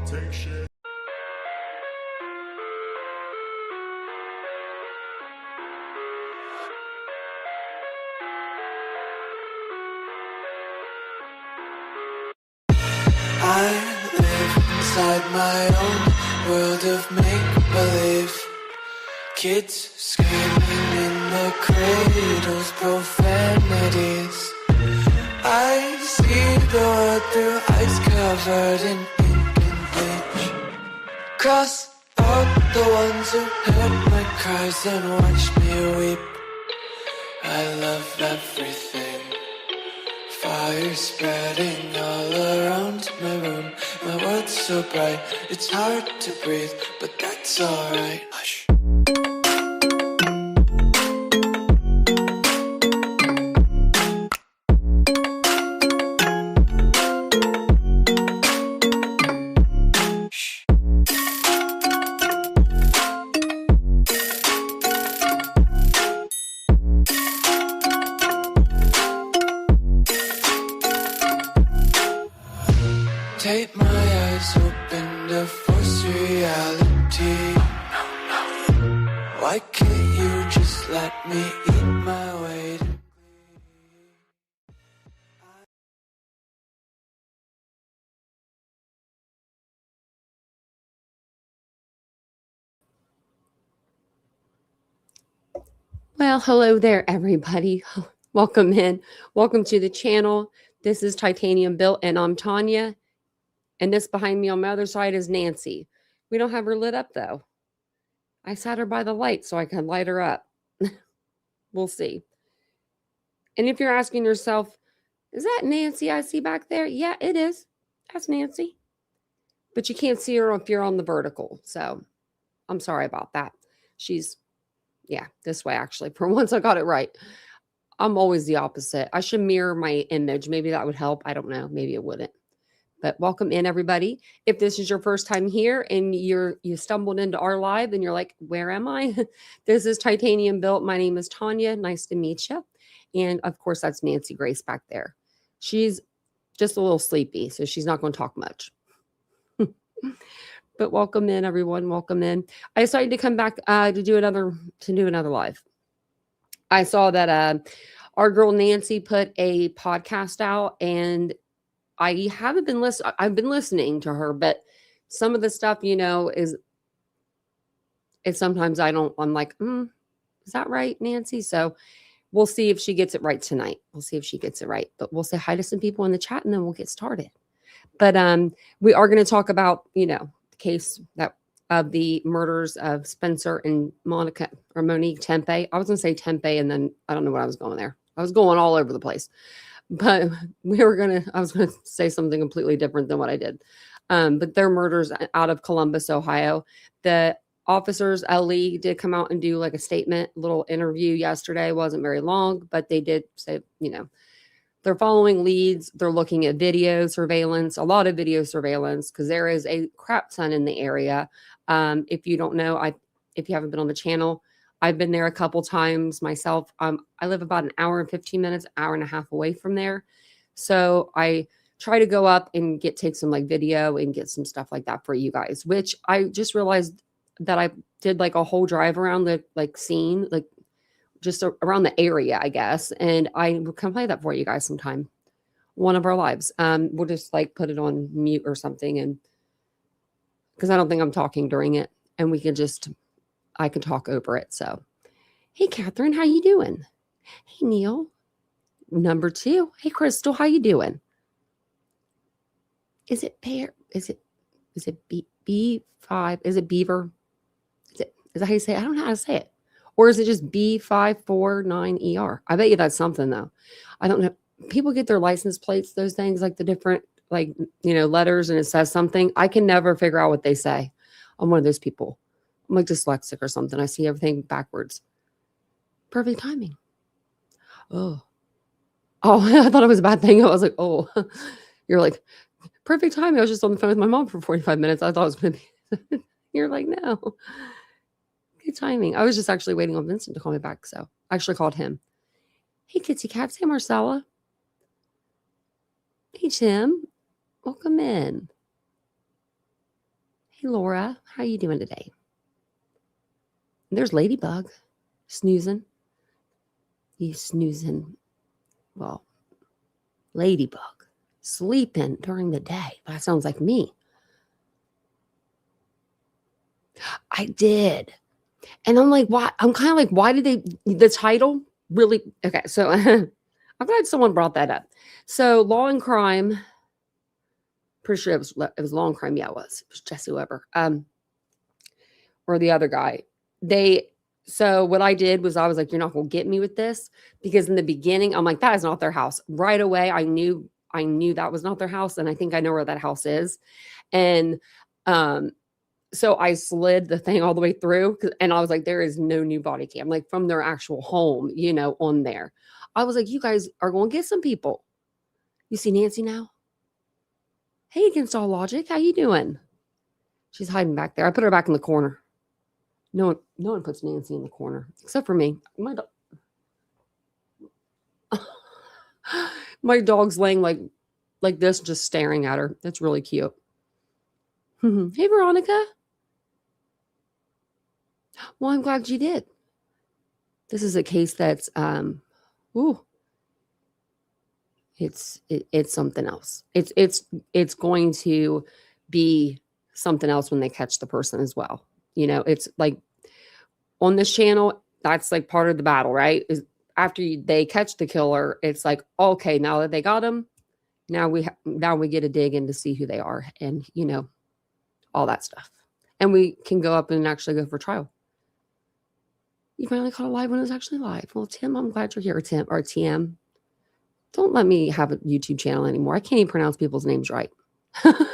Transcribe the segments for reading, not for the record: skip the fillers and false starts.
take shit. I live inside my own world of make-believe. Kids screaming in the cradles, profanities. I see the world through ice covered in ink and bleach. Cross out the ones who heard my cries and watched me weep. I love everything. Fire spreading all around my room. My world's so bright, it's hard to breathe, but that's alright. Hush. Take my eyes open to force reality. Why can't you just let me eat my way to Well, hello there, everybody. Welcome in. Welcome to the channel. This is Titanium Built, and I'm Tanya. And this behind me on my other side is Nancy. We don't have her lit up, though. I sat her by the light so I can light her up. We'll see. And if you're asking yourself, is that Nancy I see back there? Yeah, it is. That's Nancy. But you can't see her if you're on the vertical. So I'm sorry about that. She's, yeah, this way, actually. For once, I got it right. I'm always the opposite. I should mirror my image. Maybe that would help. I don't know. Maybe it wouldn't. But welcome in, everybody. If this is your first time here and you stumbled into our live and you're like, where am I? This is Titanium Built. My name is Tanya. Nice to meet you. And of course, that's Nancy Grace back there. She's just a little sleepy, so she's not going to talk much. But welcome in, everyone. Welcome in. I decided to come back to do another live. I saw that our girl Nancy put a podcast out, and I haven't been listening. I've been listening to her, but some of the stuff, is sometimes I'm like, is that right, Nancy? So we'll see if she gets it right tonight. We'll see if she gets it right, but we'll say hi to some people in the chat and then we'll get started. But we are going to talk about, the case of the murders of Spencer and Monique Tepe. I was going to say Tempe, and then I don't know what I was going there. I was going all over the place. But I was going to say something completely different than what I did. But their murders out of Columbus, Ohio. The officers, Lee, did come out and do like a statement, little interview yesterday. It wasn't very long, but they did say, they're following leads. They're looking at video surveillance, a lot of video surveillance, because there is a crap ton in the area. If you don't know, if you haven't been on the channel, I've been there a couple times myself. I live about an hour and 15 minutes, hour and a half away from there. So I try to go up and take some like video and get some stuff like that for you guys, which I just realized that I did like a whole drive around the scene, just around the area, I guess. And I can play that for you guys sometime. One of our lives. We'll just put it on mute or something. And because I don't think I'm talking during it, and I can talk over it. So, hey, Catherine, how you doing? Hey, Neil, number 2. Hey, Crystal, how you doing? Is it pear? Is it B5? Is it beaver? Is that how you say it? I don't know how to say it. Or is it just B549ER? I bet you that's something, though. I don't know. People get their license plates, those things, like the different, letters, and it says something. I can never figure out what they say. I'm one of those people. I'm like dyslexic or something. I see everything backwards. Perfect timing. Oh, I thought it was a bad thing. I was like, oh, you're like, perfect timing. I was just on the phone with my mom for 45 minutes. I thought it was going to be, you're like, no. Good timing. I was just actually waiting on Vincent to call me back. So I actually called him. Hey, Kitsy Cats. Hey, Marcella. Hey, Tim. Welcome in. Hey, Laura, how you doing today? There's Ladybug snoozing. He's snoozing. Well, Ladybug sleeping during the day. That sounds like me. I did. And I'm like, why? I'm kind of like, why did the title really? Okay. So I'm glad someone brought that up. So Law and Crime, pretty sure it was Law and Crime. Yeah, it was Jesse Weber. Or the other guy. So what I did was I was like, you're not going to get me with this, because in the beginning, I'm like, that is not their house. Right away, I knew that was not their house. And I think I know where that house is. And, so I slid the thing all the way through, and I was like, there is no new body cam, like from their actual home, on there. I was like, you guys are going to get some people. You see Nancy now? Hey, Against All Logic, how you doing? She's hiding back there. I put her back in the corner. No one puts Nancy in the corner except for me. My dog's laying like this, just staring at her. That's really cute. Hey, Veronica. Well, I'm glad you did. This is a case that's it's something else. It's going to be something else when they catch the person as well. It's like on this channel, that's like part of the battle, right? Is after they catch the killer, it's like, okay, now that they got him, now we get to dig in to see who they are, and all that stuff, and we can go up and actually go for trial. You finally caught a live when it was actually live. Well, Tim, I'm glad you're here. Tim or TM. Don't let me have a YouTube channel anymore. I can't even pronounce people's names right. I'm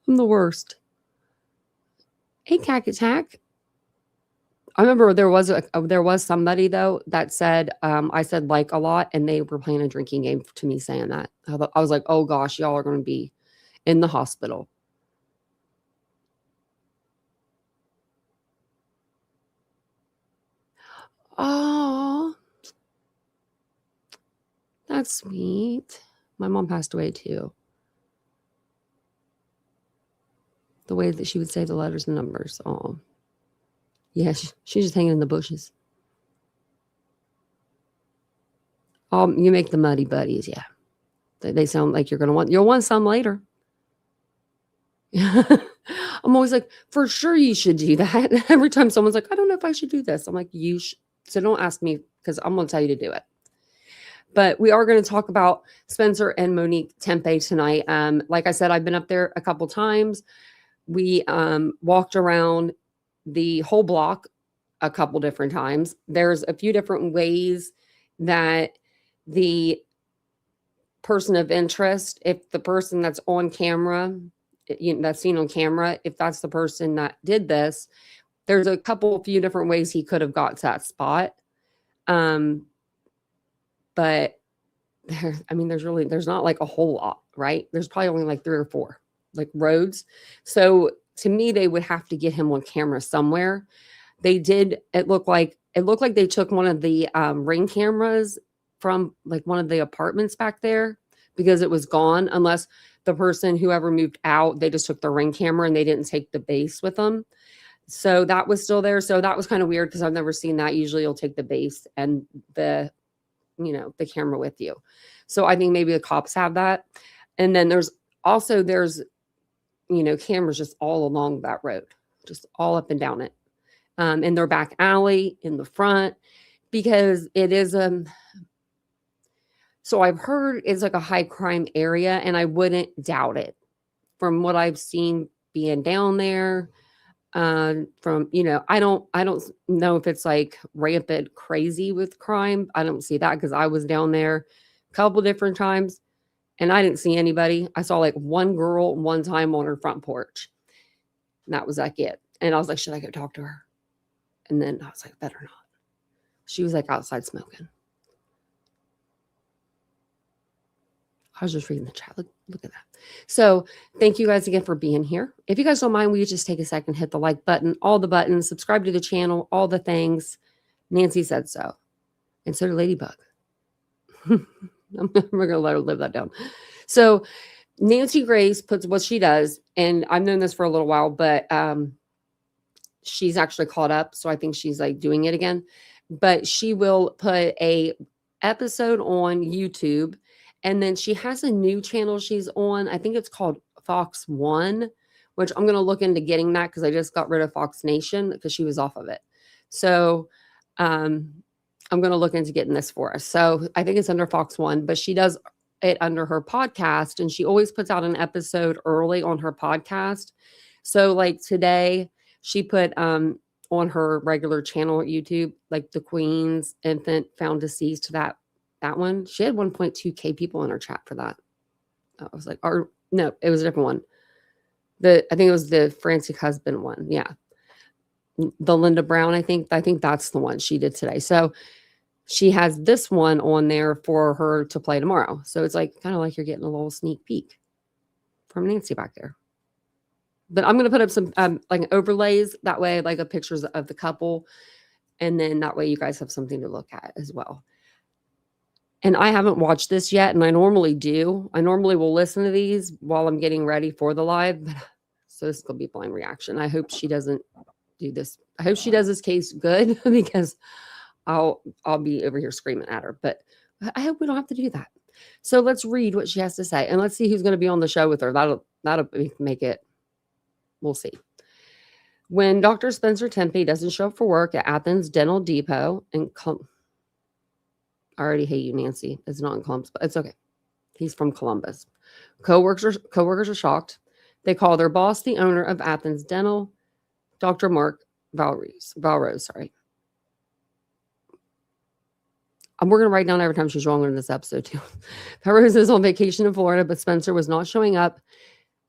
the worst. Hey, Cack Attack. I remember there was somebody though that said I said like a lot, and they were playing a drinking game to me saying that. I was like, oh gosh, y'all are going to be in the hospital. Oh, that's sweet. My mom passed away too. The way that she would say the letters and numbers. Oh, yeah, she's just hanging in the bushes. You make the muddy buddies, yeah. They sound like you'll want some later. I'm always like, for sure you should do that. Every time someone's like, I don't know if I should do this, I'm like, you should. So don't ask me, because I'm going to tell you to do it. But we are going to talk about Spencer and Monique Tepe tonight. Like I said, I've been up there a couple times. We walked around the whole block a couple different times. There's a few different ways that the person of interest, if the person that's on camera, that's seen on camera, if that's the person that did this, there's a few different ways he could have got to that spot. But there's not like a whole lot, right? There's probably only like 3 or 4 like roads. So to me, they would have to get him on camera somewhere. They did. It looked like they took one of the Ring cameras from like one of the apartments back there, because it was gone, unless the person, whoever moved out, they just took the Ring camera and they didn't take the base with them. So that was still there. So that was kind of weird, because I've never seen that. Usually you'll take the base and the camera with you. So I think maybe the cops have that. And then there's cameras just all along that road, just all up and down it. In their back alley, in the front, because it is so I've heard it's like a high crime area, and I wouldn't doubt it from what I've seen being down there. I don't know if it's like rampant crazy with crime. I don't see that, because I was down there a couple different times and I didn't see anybody. I saw like one girl one time on her front porch, and that was like it. And I was like, should I go talk to her? And then I was like, better not. She was like outside smoking. I was just reading the chat. Look at that. So thank you guys again for being here. If you guys don't mind, will you just take a second, hit the like button, all the buttons, subscribe to the channel, all the things. Nancy said so. And so did Ladybug. I'm never going to let her live that down. So Nancy Grace puts what she does, and I've known this for a little while, but she's actually caught up, so I think she's like doing it again. But she will put a episode on YouTube, and then she has a new channel she's on. I think it's called Fox One, which I'm going to look into getting that because I just got rid of Fox Nation because she was off of it. So I'm going to look into getting this for us. So I think it's under Fox One, but she does it under her podcast, and she always puts out an episode early on her podcast. So like today, she put on her regular channel at YouTube, like the Queen's infant found deceased, that one. She had 1.2K people in her chat for that. I was like, or no, it was a different one. I think it was the Frantic husband one. Yeah. The Linda Brown, I think that's the one she did today. So she has this one on there for her to play tomorrow. So it's like kind of like you're getting a little sneak peek from Nancy back there. But I'm going to put up some like overlays that way, like a pictures of the couple. And then that way you guys have something to look at as well. And I haven't watched this yet. And I normally do. I normally will listen to these while I'm getting ready for the live. So this is going to be blind reaction. I hope she doesn't do this. I hope she does this case good because I'll be over here screaming at her. But I hope we don't have to do that. So let's read what she has to say. And let's see who's going to be on the show with her. That'll make it. We'll see. When Dr. Spencer Tepe doesn't show up for work at Athens Dental Depot in I already hate you, Nancy. It's not in Columbus, but it's okay. He's from Columbus. Coworkers are shocked. They call their boss, the owner of Athens Dental, Dr. Mark Valrose. Sorry. We're going to write down every time she's wrong in this episode too. Valrose is on vacation in Florida, but Spencer was not showing up.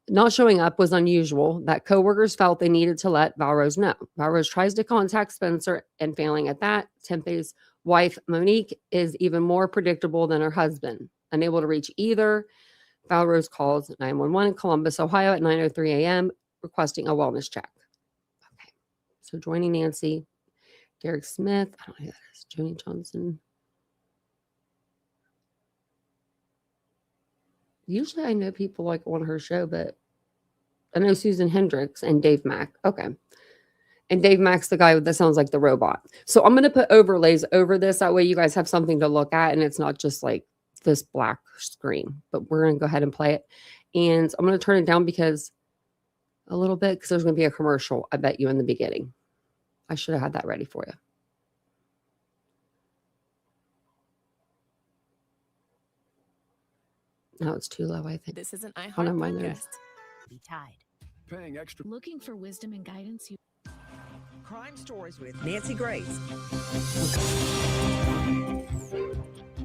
Not showing up was unusual. That coworkers felt they needed to let Valrose know. Valrose tries to contact Spencer, and failing at that, Tempe's wife, Monique, is even more predictable than her husband. Unable to reach either, Valrose calls 911 in Columbus, Ohio at 9:03 a.m., requesting a wellness check. Okay. So joining Nancy, Derek Smith, I don't know who that is, Joni Johnson. Usually I know people like on her show, but I know Susan Hendricks and Dave Mack. Okay. And Dave Mack's the guy that sounds like the robot. So I'm going to put overlays over this. That way you guys have something to look at and it's not just like this black screen. But we're going to go ahead and play it. And I'm going to turn it down because a little bit because there's going to be a commercial, I bet you, in the beginning. I should have had that ready for you. No, it's too low, I think. This is an iHeart podcast. Be tied. Paying extra. Looking for wisdom and guidance? Crime Stories with Nancy Grace.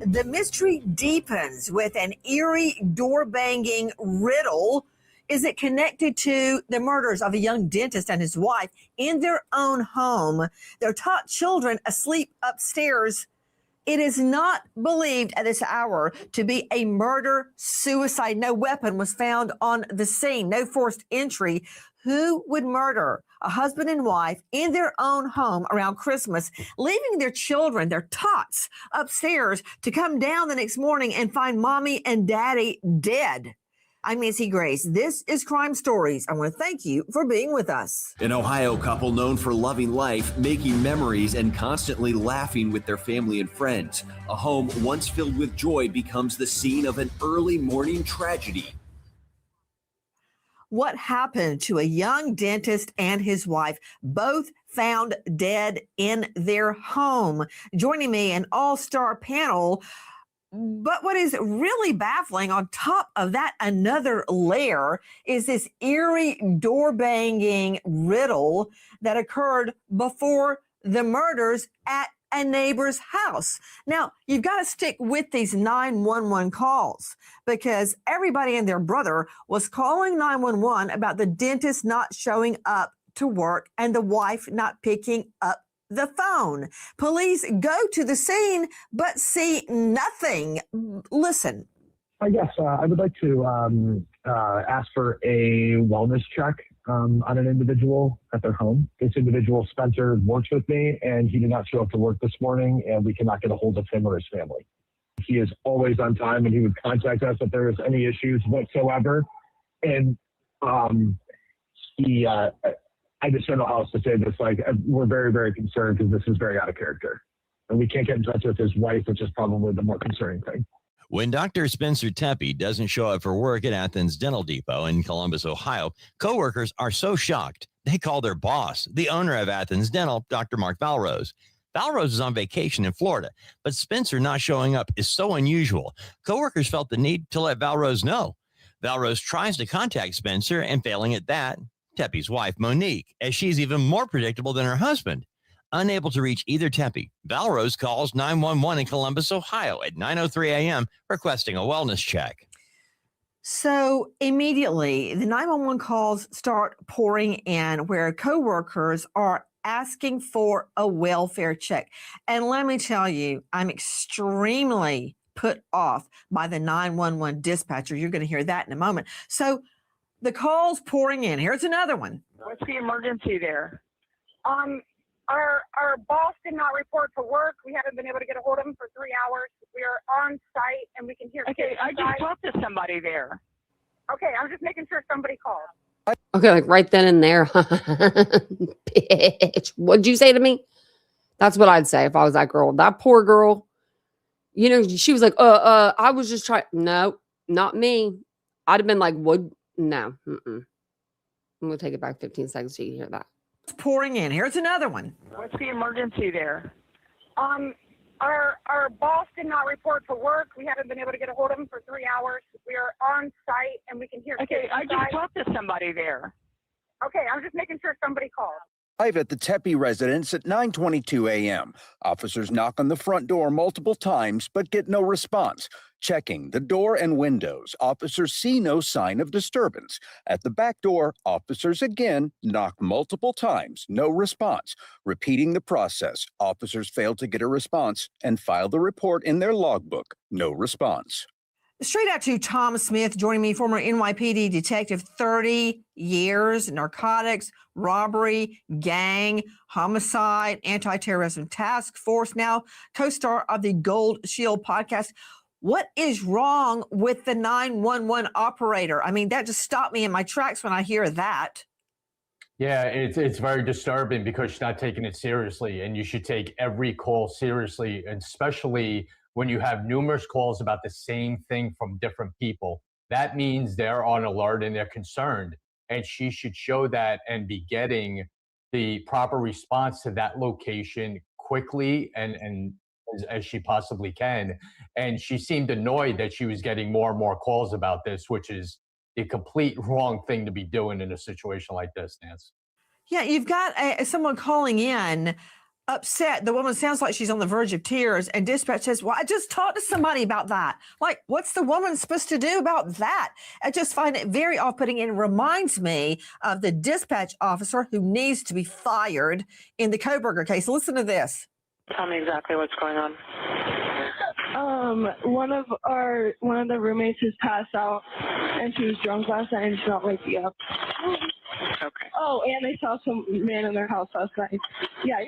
The mystery deepens with an eerie door-banging riddle. Is it connected to the murders of a young dentist and his wife in their own home? Their taught children asleep upstairs. It is not believed at this hour to be a murder-suicide. No weapon was found on the scene. No forced entry. Who would murder a husband and wife in their own home around Christmas, leaving their children, their tots, upstairs to come down the next morning and find mommy and daddy dead? I'm Nancy Grace. This is Crime Stories. I want to thank you for being with us. An Ohio couple known for loving life, making memories, and constantly laughing with their family and friends. A home once filled with joy becomes the scene of an early morning tragedy. What happened to a young dentist and his wife, both found dead in their home? Joining me, an all-star panel. But what is really baffling on top of that, another layer, is this eerie door-banging riddle that occurred before the murders at a neighbor's house. Now, you've got to stick with these 911 calls because everybody and their brother was calling 911 about the dentist not showing up to work and the wife not picking up the phone. Police go to the scene, but see nothing. Listen. Yes, I would like to ask for a wellness check on an individual at their home. This individual, Spencer, works with me, and he did not show up to work this morning, and we cannot get a hold of him or his family. He is always on time, and he would contact us if there was any issues whatsoever. And I just don't know how else to say this. Like, we're very, very concerned because this is very out of character. And we can't get in touch with his wife, which is probably the more concerning thing. When Dr. Spencer Tepe doesn't show up for work at Athens Dental Depot in Columbus, Ohio, coworkers are so shocked, they call their boss, the owner of Athens Dental, Dr. Mark Valrose. Valrose is on vacation in Florida, but Spencer not showing up is so unusual. Coworkers felt the need to let Valrose know. Valrose tries to contact Spencer, and failing at that, Tepe's wife, Monique, as she's even more predictable than her husband. Unable to reach either Tepe, Valrose calls 911 in Columbus, Ohio at 9:03 a.m. requesting a wellness check. So immediately, the 911 calls start pouring in where coworkers are asking for a welfare check. And let me tell you, I'm extremely put off by the 911 dispatcher. You're going to hear that in a moment. So the call's pouring in. Here's another one. What's the emergency there? Our boss did not report to work. We haven't been able to get a hold of him for 3 hours. We are on site and we can hear. Okay, I just talked to somebody there. Okay, I'm just making sure somebody called. Okay, like right then and there. Bitch, what'd you say to me? That's what I'd say if I was that girl. That poor girl. You know, she was like, I was just trying. No, not me. I'd have been like, what? No. I'm going to take it back 15 seconds so you can hear that. It's pouring in. Here's another one. What's the emergency there? Our boss did not report to work. We haven't been able to get a hold of him for 3 hours. We are on site and we can hear. Okay, I just talked to somebody there. Okay, I'm just making sure somebody called. Live at the Tepe residence at 9:22 a.m. Officers knock on the front door multiple times but get no response. Checking the door and windows, officers see no sign of disturbance. At the back door, officers again knock multiple times, no response. Repeating the process, officers fail to get a response and file the report in their logbook, no response. Straight out to Tom Smith, joining me, former NYPD detective, 30 years, narcotics, robbery, gang, homicide, anti-terrorism task force, now co-star of the Gold Shield podcast. What is wrong with the 911 operator? I mean, that just stopped me in my tracks when I hear that. Yeah, it's very disturbing because she's not taking it seriously, and you should take every call seriously, especially when you have numerous calls about the same thing from different people. That means they're on alert and they're concerned, and she should show that and be getting the proper response to that location quickly and as she possibly can. And she seemed annoyed that she was getting more and more calls about this, which is the complete wrong thing to be doing in a situation like this, Nance. Yeah, you've got someone calling in upset. The woman sounds like she's on the verge of tears, and dispatch says, well, I just talked to somebody about that. Like, what's the woman supposed to do about that? I just find it very off-putting and reminds me of the dispatch officer who needs to be fired in the Koberger case. Listen to this. Tell me exactly what's going on. One of the roommates has passed out, and she was drunk last night and she's not waking up. Okay. Oh, and they saw some man in their house last night. Yeah.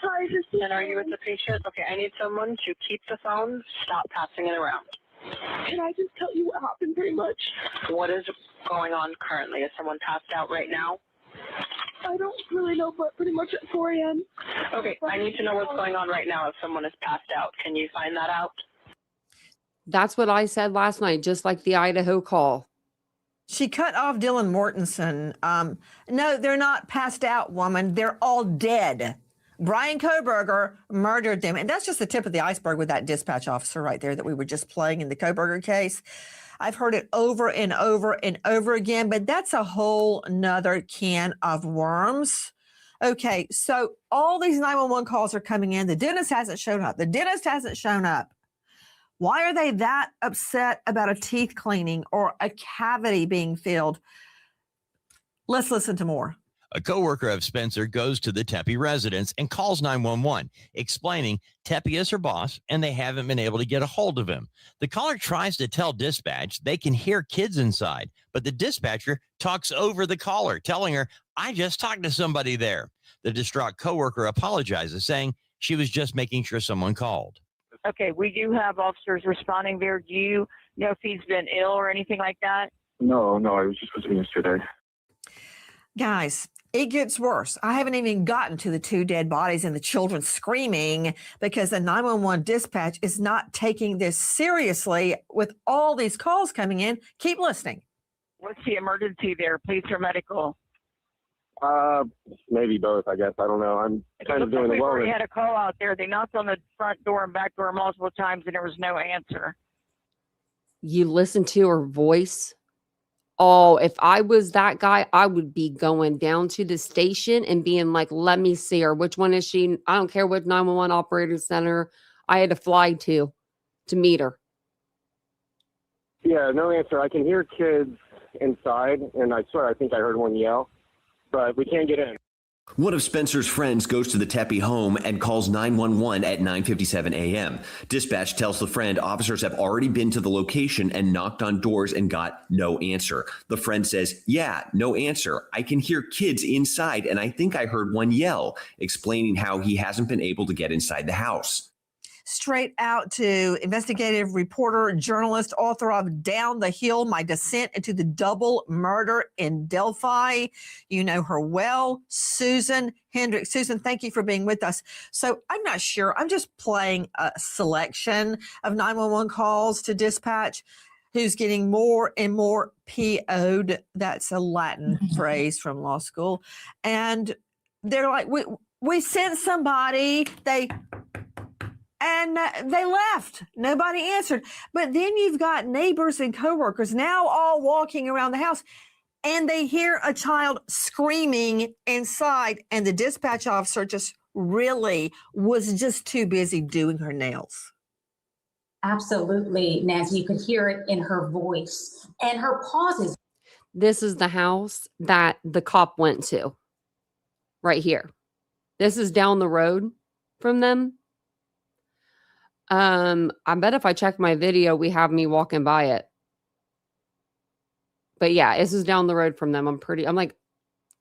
Hi, and are you with the patient? Okay, I need someone to keep the phone, stop passing it around. Can I just tell you what happened pretty much? What is going on currently? Is someone passed out right now? I don't really know, but pretty much at 4 a.m. Okay, I need to know what's going on right now if someone is passed out. Can you find that out? That's what I said last night, just like the Idaho call. She cut off Dylan Mortensen. No, they're not passed out, woman. They're all dead. Brian Koberger murdered them. And that's just the tip of the iceberg with that dispatch officer right there that we were just playing in the Koberger case. I've heard it over and over and over again, but that's a whole nother can of worms. Okay, so all these 911 calls are coming in. The dentist hasn't shown up. The dentist hasn't shown up. Why are they that upset about a teeth cleaning or a cavity being filled? Let's listen to more. A coworker of Spencer goes to the Tepe residence and calls 911, explaining Tepe is her boss and they haven't been able to get a hold of him. The caller tries to tell dispatch they can hear kids inside, but the dispatcher talks over the caller, telling her, I just talked to somebody there. The distraught coworker apologizes, saying She was just making sure someone called. Okay, we do have officers responding there. Do you know if he's been ill or anything like that? No, I was just visiting yesterday. Guys, it gets worse. I haven't even gotten to the 2 dead bodies and the children screaming because the 911 dispatch is not taking this seriously with all these calls coming in. Keep listening. What's the emergency there, police or medical? Maybe both, I guess. I don't know. I'm kind of doing the We already wellness. had a call out there. They knocked on the front door and back door multiple times, and there was no answer. You listen to her voice. Oh, if I was that guy, I would be going down to the station and being like, let me see her. Which one is she? I don't care what 911 operator center I had to fly to meet her. Yeah, no answer. I can hear kids inside, and I swear I think I heard one yell, but we can't get in. One of Spencer's friends goes to the Tepe home and calls 911 at 9:57 a.m. Dispatch tells the friend officers have already been to the location and knocked on doors and got no answer. The friend says, yeah, no answer. I can hear kids inside, and I think I heard one yell, explaining how he hasn't been able to get inside the house. Straight out to investigative reporter, journalist, author of Down the Hill, My Descent into the Double Murder in Delphi. You know her well, Susan Hendricks. Susan, thank you for being with us. So I'm not sure. I'm just playing a selection of 911 calls to dispatch. Who's getting more and more PO'd. That's a Latin phrase from law school. And they're like, we sent somebody, and they left. Nobody answered. But then you've got neighbors and coworkers now all walking around the house, and they hear a child screaming inside, and the dispatch officer was just too busy doing her nails. Absolutely, Nancy. You could hear it in her voice and her pauses. This is the house that the cop went to right here. This is down the road from them. I bet if I check my video, we have me walking by it. But yeah, this is down the road from them. I'm like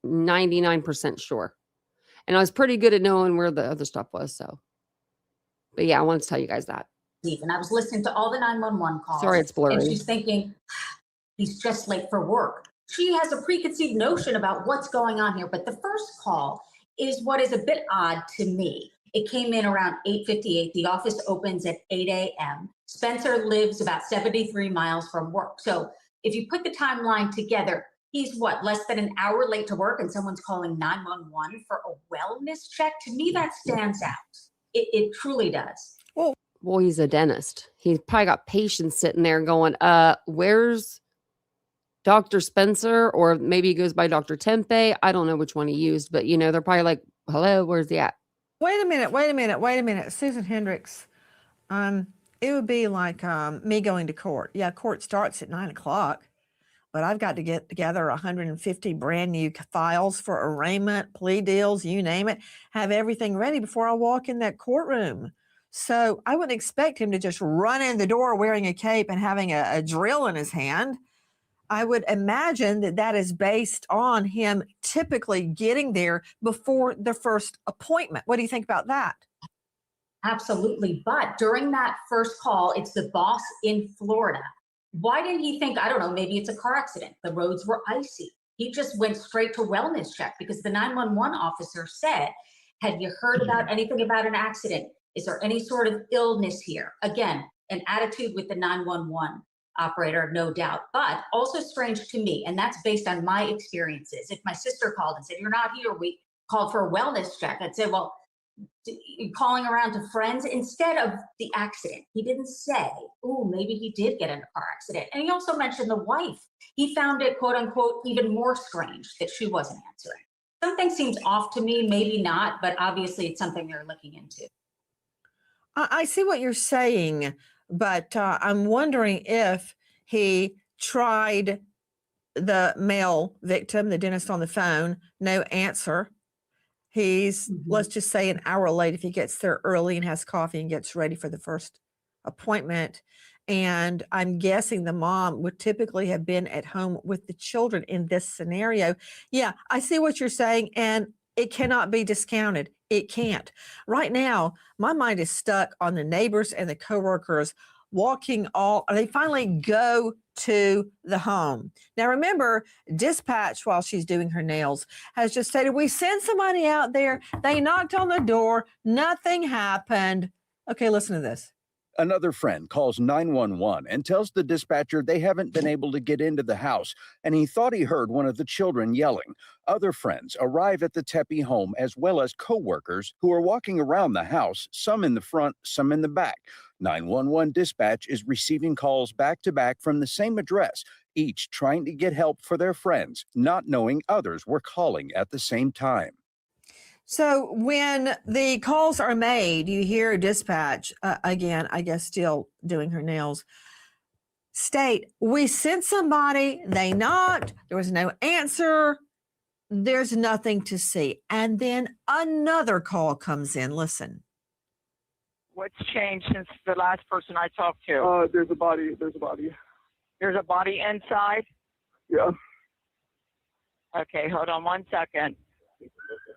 99% sure. And I was pretty good at knowing where the other stuff was. So, but yeah, I wanted to tell you guys that. And I was listening to all the 911 calls. Sorry, it's blurry. And she's thinking, he's just late for work. She has a preconceived notion about what's going on here. But the first call is what is a bit odd to me. It came in around 8:58. The office opens at 8 a.m. Spencer lives about 73 miles from work. So if you put the timeline together, he's less than an hour late to work, and someone's calling 911 for a wellness check? To me, that stands out. It truly does. Well, he's a dentist. He's probably got patients sitting there going, where's Dr. Spencer? Or maybe he goes by Dr. Tepe. I don't know which one he used, but they're probably like, hello, where's he at? Wait a minute. Susan Hendricks. It would be like me going to court. Yeah, court starts at 9:00, but I've got to get together 150 brand new files for arraignment, plea deals, you name it, have everything ready before I walk in that courtroom. So I wouldn't expect him to just run in the door wearing a cape and having a drill in his hand. I would imagine that is based on him typically getting there before the first appointment. What do you think about that? Absolutely. But during that first call, it's the boss in Florida. Why didn't he think, I don't know, maybe it's a car accident. The roads were icy. He just went straight to wellness check because the 911 officer said, have you heard about anything about an accident? Is there any sort of illness here? Again, an attitude with the 911 operator, no doubt, but also strange to me. And that's based on my experiences. If my sister called and said, you're not here, we called for a wellness check, I'd say, well, calling around to friends instead of the accident. He didn't say, oh, maybe he did get in a car accident. And he also mentioned the wife. He found it, quote unquote, even more strange that she wasn't answering. Something seems off to me, maybe not, but obviously it's something they're looking into. I see what you're saying, but I'm wondering if he tried the male victim, the dentist on the phone, no answer. He's, let's just say, an hour late if he gets there early and has coffee and gets ready for the first appointment. And I'm guessing the mom would typically have been at home with the children in this scenario. Yeah, I see what you're saying. And It cannot be discounted. It can't. Right now, my mind is stuck on the neighbors and the coworkers walking they finally go to the home. Now remember, dispatch, while she's doing her nails, has just stated, we sent somebody out there. They knocked on the door. Nothing happened. Okay, listen to this. Another friend calls 911 and tells the dispatcher they haven't been able to get into the house, and he thought he heard one of the children yelling. Other friends arrive at the Tepe home, as well as co-workers who are walking around the house, some in the front, some in the back. 911 dispatch is receiving calls back to back from the same address, each trying to get help for their friends, not knowing others were calling at the same time. So when the calls are made, you hear dispatch, again, I guess still doing her nails, state, we sent somebody, they knocked, there was no answer, there's nothing to see. And then another call comes in. Listen. What's changed since the last person I talked to? There's a body. There's a body. There's a body inside? Yeah. Okay, hold on 1 second.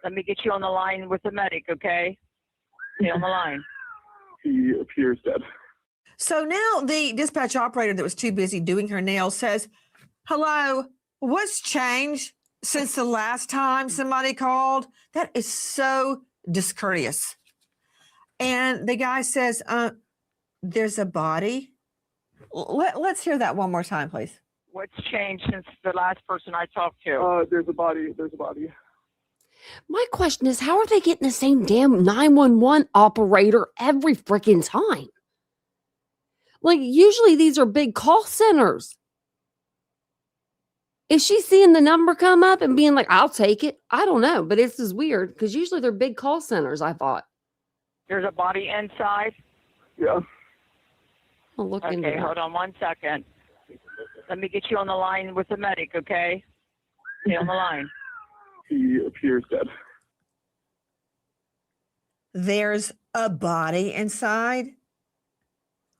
Let me get you on the line with the medic, okay? Stay on the line. He appears dead. So now the dispatch operator that was too busy doing her nails says, hello, what's changed since the last time somebody called? That is so discourteous. And the guy says, there's a body. Let's hear that one more time, please. What's changed since the last person I talked to? There's a body. There's a body. My question is, how are they getting the same damn 911 operator every freaking time? Like, usually these are big call centers. Is she seeing the number come up and being like, I'll take it? I don't know, but this is weird because usually they're big call centers, I thought. There's a body inside? Yeah. I'll look into Okay, that. hold on 1 second. Let me get you on the line with the medic, okay? Stay on the line. He appears dead. There's a body inside.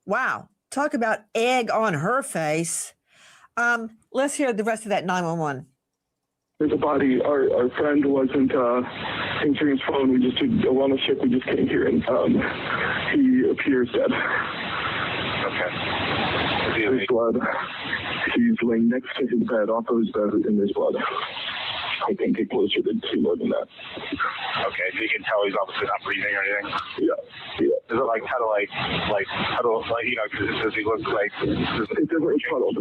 Wow. Talk about egg on her face. Let's hear the rest of that 911. There's a body. Our friend wasn't answering his phone. We just did a wellness check. We just came here, and he appears dead. Okay. There's blood. He's laying next to his bed, off of his bed, and there's blood. I think get closer to see more than that. Okay, so you can tell he's obviously not breathing or anything? Yeah. Is it like how to you know, does he look like... It doesn't look puddled,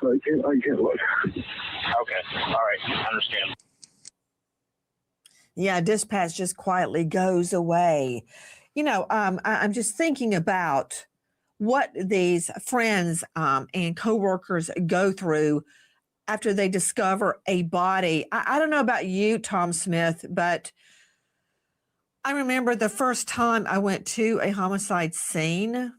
but I can't look. Okay, all right, I understand. Yeah, dispatch just quietly goes away. You know, I'm just thinking about what these friends and coworkers go through after they discover a body. I don't know about you, Tom Smith, but I remember the first time I went to a homicide scene.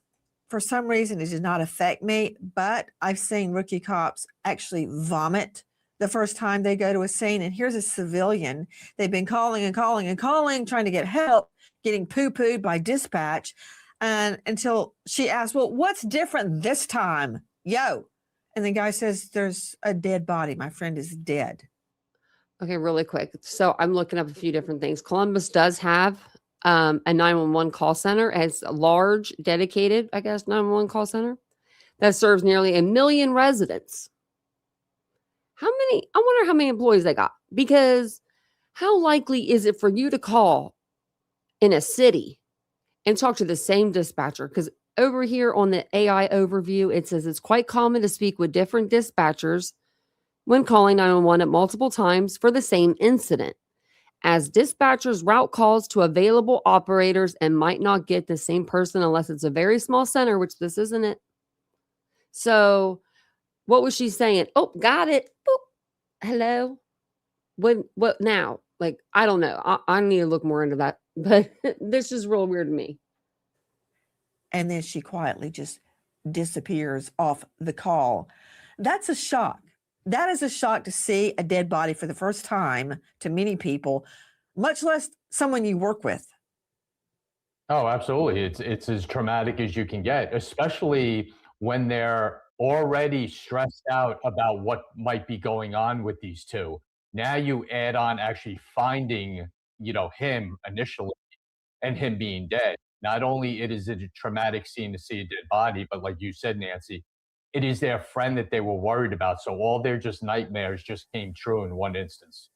For some reason, it did not affect me, but I've seen rookie cops actually vomit the first time they go to a scene. And here's a civilian. They've been calling and calling and calling, trying to get help, getting poo-pooed by dispatch. And until she asked, well, what's different this time? Yo. And the guy says, there's a dead body. My friend is dead. Okay, really quick. So I'm looking up a few different things. Columbus does have a 911 call center, as a large, dedicated, I guess, 911 call center that serves nearly 1 million residents. I wonder how many employees they got, because how likely is it for you to call in a city and talk to the same dispatcher? Because over here on the AI overview, it says it's quite common to speak with different dispatchers when calling 911 at multiple times for the same incident, as dispatchers route calls to available operators and might not get the same person unless it's a very small center, which this isn't it. So what was she saying? Oh, got it. Boop. Hello. What now? Like, I don't know. I need to look more into that, but this is real weird to me. And then she quietly just disappears off the call. That's a shock. That is a shock to see a dead body for the first time to many people, much less someone you work with. Oh, absolutely. It's as traumatic as you can get, especially when they're already stressed out about what might be going on with these two. Now you add on actually finding, him initially and him being dead. Not only it is a traumatic scene to see a dead body, but like you said, Nancy, it is their friend that they were worried about. So all their just nightmares just came true in one instance.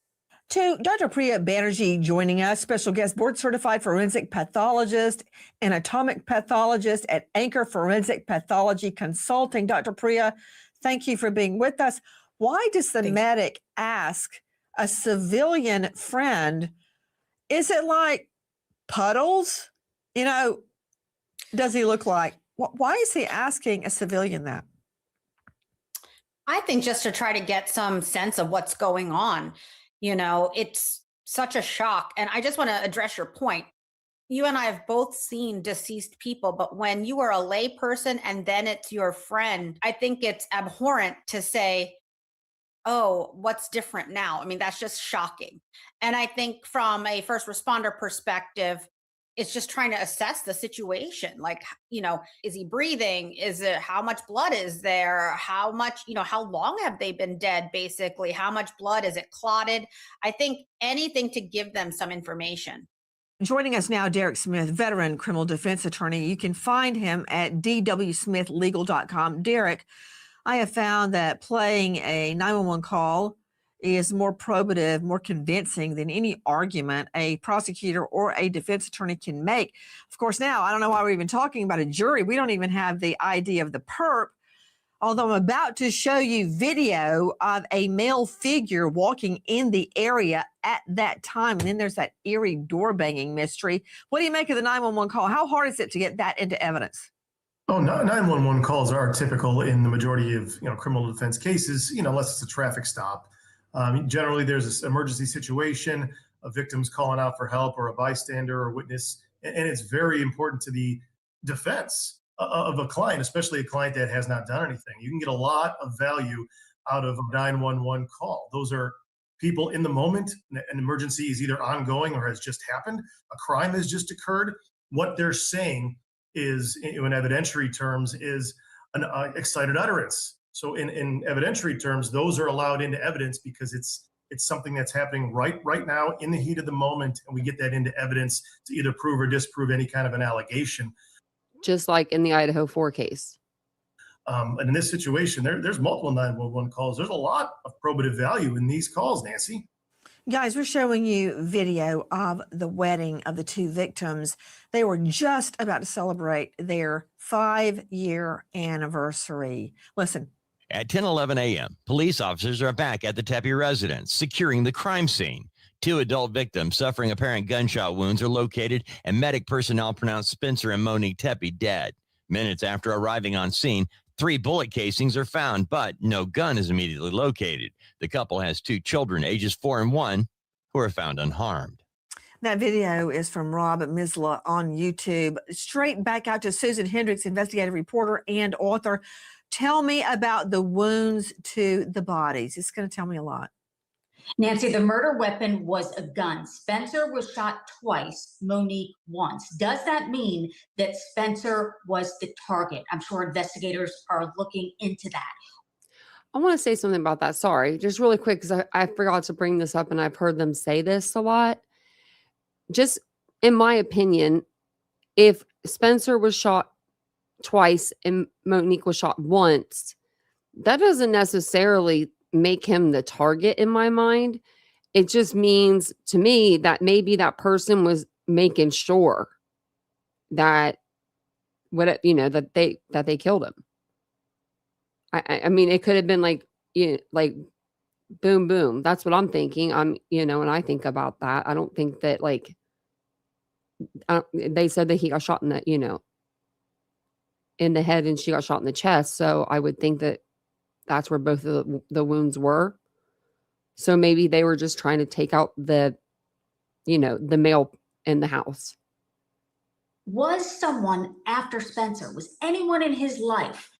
To Dr. Priya Banerjee joining us, special guest board certified forensic pathologist, anatomic pathologist at Anchor Forensic Pathology Consulting. Dr. Priya, thank you for being with us. Why does the medic ask a civilian friend, is it like puddles? Does he look like? Why is he asking a civilian that? I think just to try to get some sense of what's going on. It's such a shock. And I just want to address your point. You and I have both seen deceased people, but when you are a lay person and then it's your friend, I think it's abhorrent to say, oh, what's different now? I mean, that's just shocking. And I think from a first responder perspective, it's just trying to assess the situation. Like, is he breathing? Is it, how much blood is there? How much, how long have they been dead? Basically, how much blood is it clotted? I think anything to give them some information. Joining us now, Derek Smith, veteran criminal defense attorney. You can find him at dwsmithlegal.com. Derek, I have found that playing a 911 call is more probative, more convincing than any argument a prosecutor or a defense attorney can make. Of course, now, I don't know why we're even talking about a jury. We don't even have the ID of the perp, although I'm about to show you video of a male figure walking in the area at that time. And then there's that eerie door banging mystery. What do you make of the 911 call? How hard is it to get that into evidence? Oh, 911 calls are typical in the majority of criminal defense cases, unless it's a traffic stop. Generally, there's this emergency situation, a victim's calling out for help or a bystander or witness, and it's very important to the defense of a client, especially a client that has not done anything. You can get a lot of value out of a 911 call. Those are people in the moment. An emergency is either ongoing or has just happened. A crime has just occurred. What they're saying is, in evidentiary terms, is an excited utterance. So in evidentiary terms, those are allowed into evidence because it's something that's happening right now in the heat of the moment, and we get that into evidence to either prove or disprove any kind of an allegation. Just like in the Idaho 4 case. And in this situation, there's multiple 911 calls. There's a lot of probative value in these calls, Nancy. Guys, we're showing you video of the wedding of the two victims. They were just about to celebrate their 5-year anniversary. Listen. At 10:11 a.m., police officers are back at the Tepe residence, securing the crime scene. 2 adult victims suffering apparent gunshot wounds are located, and medic personnel pronounced Spencer and Monique Tepe dead. Minutes after arriving on scene, 3 bullet casings are found, but no gun is immediately located. The couple has 2 children, ages 4 and 1, who are found unharmed. That video is from Rob Misla on YouTube. Straight back out to Susan Hendricks, investigative reporter and author. Tell me about the wounds to the bodies. It's going to tell me a lot. Nancy, the murder weapon was a gun. Spencer was shot twice, Monique once. Does that mean that Spencer was the target? I'm sure investigators are looking into that. I want to say something about that. Sorry, just really quick, because I forgot to bring this up and I've heard them say this a lot. Just in my opinion, if Spencer was shot twice and Monique was shot once, that doesn't necessarily make him the target in my mind. It just means to me that maybe that person was making sure that that they killed him. I mean, it could have been like boom, boom. That's what I'm thinking. When I think about that, I don't think that they said that he got shot in the, in the head and she got shot in the chest. So I would think that that's where both of the wounds were. So maybe they were just trying to take out the male in the house. Was someone after Spencer, was anyone in his life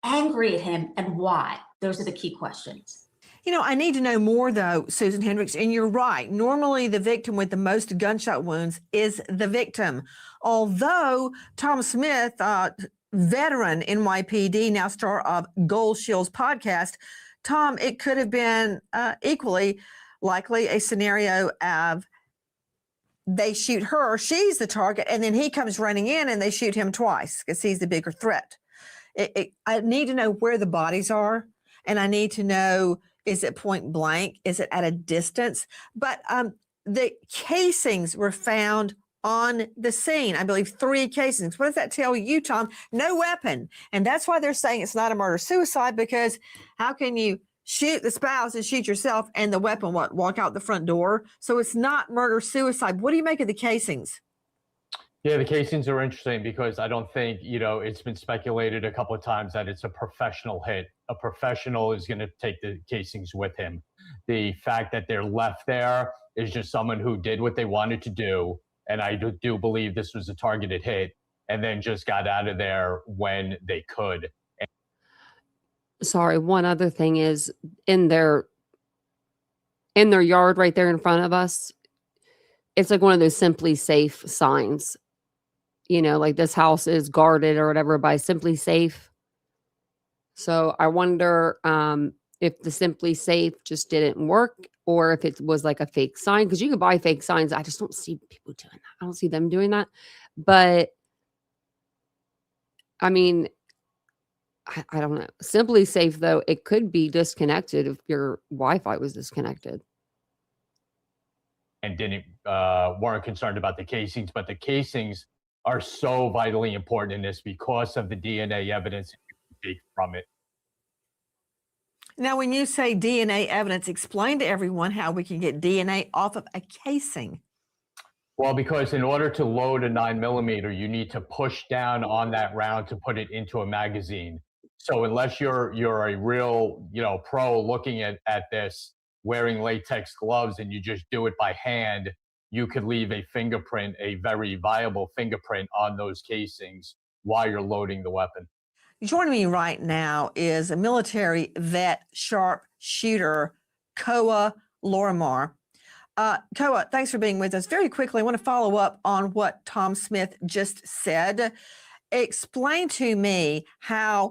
angry at him, and why? Those are the key questions. I need to know more, though, Susan Hendricks, and you're right. Normally, the victim with the most gunshot wounds is the victim. Although Tom Smith, veteran NYPD, now star of Gold Shields podcast, Tom, it could have been equally likely a scenario of they shoot her, she's the target, and then he comes running in and they shoot him twice because he's the bigger threat. I need to know where the bodies are, and I need to know, is it point blank? Is it at a distance? But the casings were found on the scene. I believe 3 casings. What does that tell you, Tom? No weapon. And that's why they're saying it's not a murder-suicide, because how can you shoot the spouse and shoot yourself and the weapon, walk out the front door? So it's not murder-suicide. What do you make of the casings? Yeah, the casings are interesting because I don't think, it's been speculated a couple of times that it's a professional hit. A professional is going to take the casings with him. The fact that they're left there is just someone who did what they wanted to do. And I do believe this was a targeted hit and then just got out of there when they could. Sorry, one other thing is in their yard right there in front of us, it's like one of those Simply Safe signs. Like this house is guarded or whatever by Simply Safe. So I wonder if the Simply Safe just didn't work or if it was like a fake sign, because you could buy fake signs. I just don't see people doing that. I don't see them doing that. But I mean, I don't know. Simply Safe, though, it could be disconnected if your Wi-Fi was disconnected. And weren't concerned about the casings, but the casings are so vitally important in this because of the DNA evidence you can take from it. Now, when you say DNA evidence, explain to everyone how we can get DNA off of a casing. Well, because in order to load a 9mm, you need to push down on that round to put it into a magazine. So unless you're a real, pro looking at this, wearing latex gloves, and you just do it by hand, you could leave a fingerprint, a very viable fingerprint on those casings while you're loading the weapon. Joining me right now is a military vet sharpshooter, Koa Lorimar. Koa, thanks for being with us. Very quickly, I want to follow up on what Tom Smith just said. Explain to me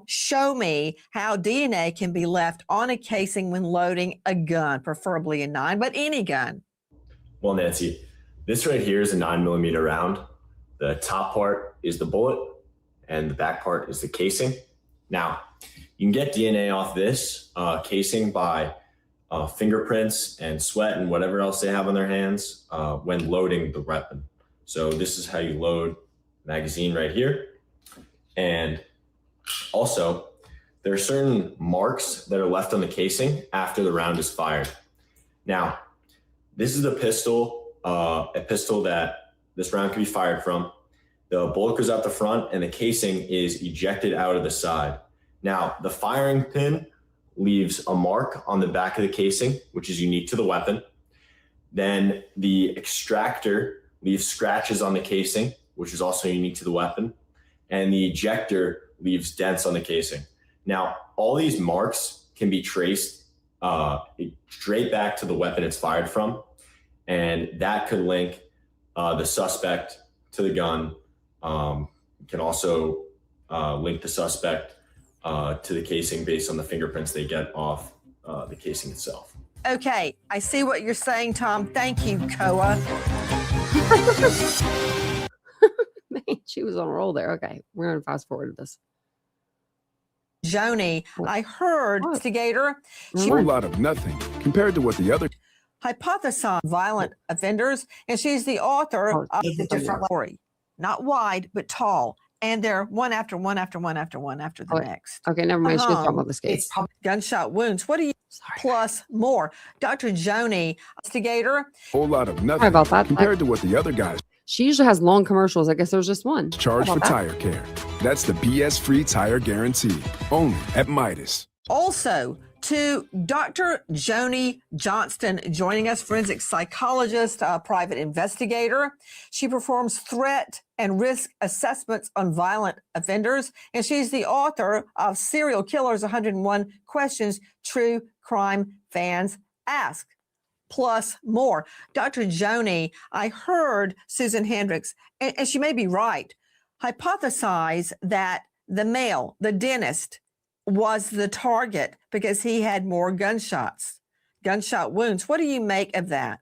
show me how DNA can be left on a casing when loading a gun, preferably a 9, but any gun. Well, Nancy, this right here is a 9mm round. The top part is the bullet and the back part is the casing. Now, you can get DNA off this casing by fingerprints and sweat and whatever else they have on their hands when loading the weapon. So this is how you load magazine right here. And also, there are certain marks that are left on the casing after the round is fired. Now, this is a pistol that this round can be fired from. The bullet goes out the front and the casing is ejected out of the side. Now, the firing pin leaves a mark on the back of the casing, which is unique to the weapon. Then the extractor leaves scratches on the casing, which is also unique to the weapon. And the ejector leaves dents on the casing. Now, all these marks can be traced straight back to the weapon it's fired from. And that could link the suspect to the gun. Can also link the suspect to the casing based on the fingerprints they get off the casing itself. Okay, I see what you're saying, Tom. Thank you, Koa. Man, she was on a roll there. Okay, we're going to fast forward to this. Joni, I heard investigator. A whole lot of nothing compared to what the other hypothesized violent offenders, and she's the author of the different story. Not wide, but tall. And they're one after one after one after one after the next. Okay, never mind. She was talking about this case. Gunshot wounds. What do you plus more? Dr. Joni, investigator. Whole lot of nothing Sorry about that. compared to what the other guys. She usually has long commercials. I guess there was just one. Charge for tire care. That's the BS-free tire guarantee. Only at Midas. Also, to Dr. Joni Johnston joining us, forensic psychologist, private investigator. She performs threat and risk assessments on violent offenders, and she's the author of Serial Killers 101 Questions True Crime Fans Ask, plus more. Dr. Joni, I heard Susan Hendricks, and she may be right, hypothesize that the male, the dentist, was the target because he had more gunshot gunshot wounds. What do you make of that?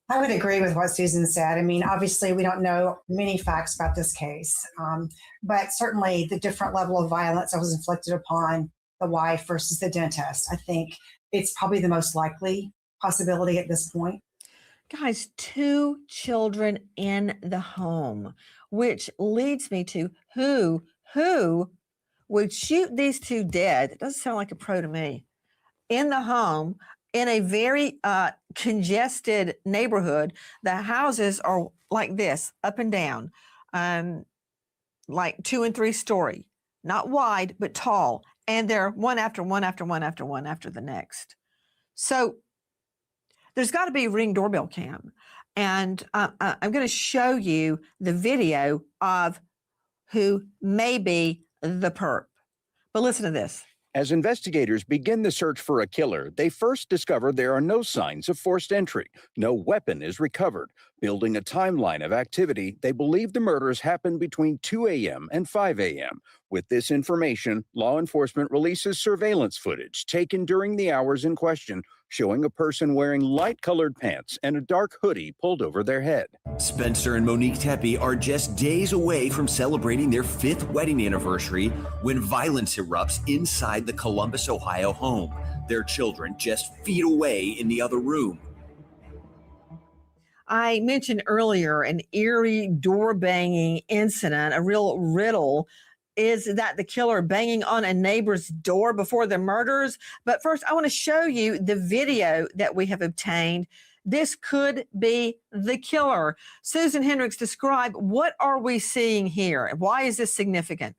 I would agree with what Susan said. I mean, obviously, we don't know many facts about this case, but certainly the different level of violence that was inflicted upon the wife versus the dentist, I think it's probably the most likely possibility at this point. Guys, 2 children in the home, which leads me to who would shoot these 2 dead? It doesn't sound like a pro to me. In the home, in a very congested neighborhood, the houses are like this, up and down, like 2 and 3 story, not wide, but tall. And they're one after one after one after one after the next. So there's got to be a Ring doorbell cam. And I'm going to show you the video of who may be the perp. But listen to this. As investigators begin the search for a killer, they first discover there are no signs of forced entry. No weapon is recovered. Building a timeline of activity, they believe the murders happened between 2 a.m. and 5 a.m. With this information, law enforcement releases surveillance footage taken during the hours in question, showing a person wearing light-colored pants and a dark hoodie pulled over their head. Spencer and Monique Tepe are just days away from celebrating their 5th wedding anniversary when violence erupts inside the Columbus, Ohio home. Their children just feet away in the other room. I mentioned earlier an eerie door banging incident, a real riddle. Is that the killer banging on a neighbor's door before the murders? But first, I want to show you the video that we have obtained. This could be the killer. Susan Hendricks, describe, what are we seeing here? Why is this significant?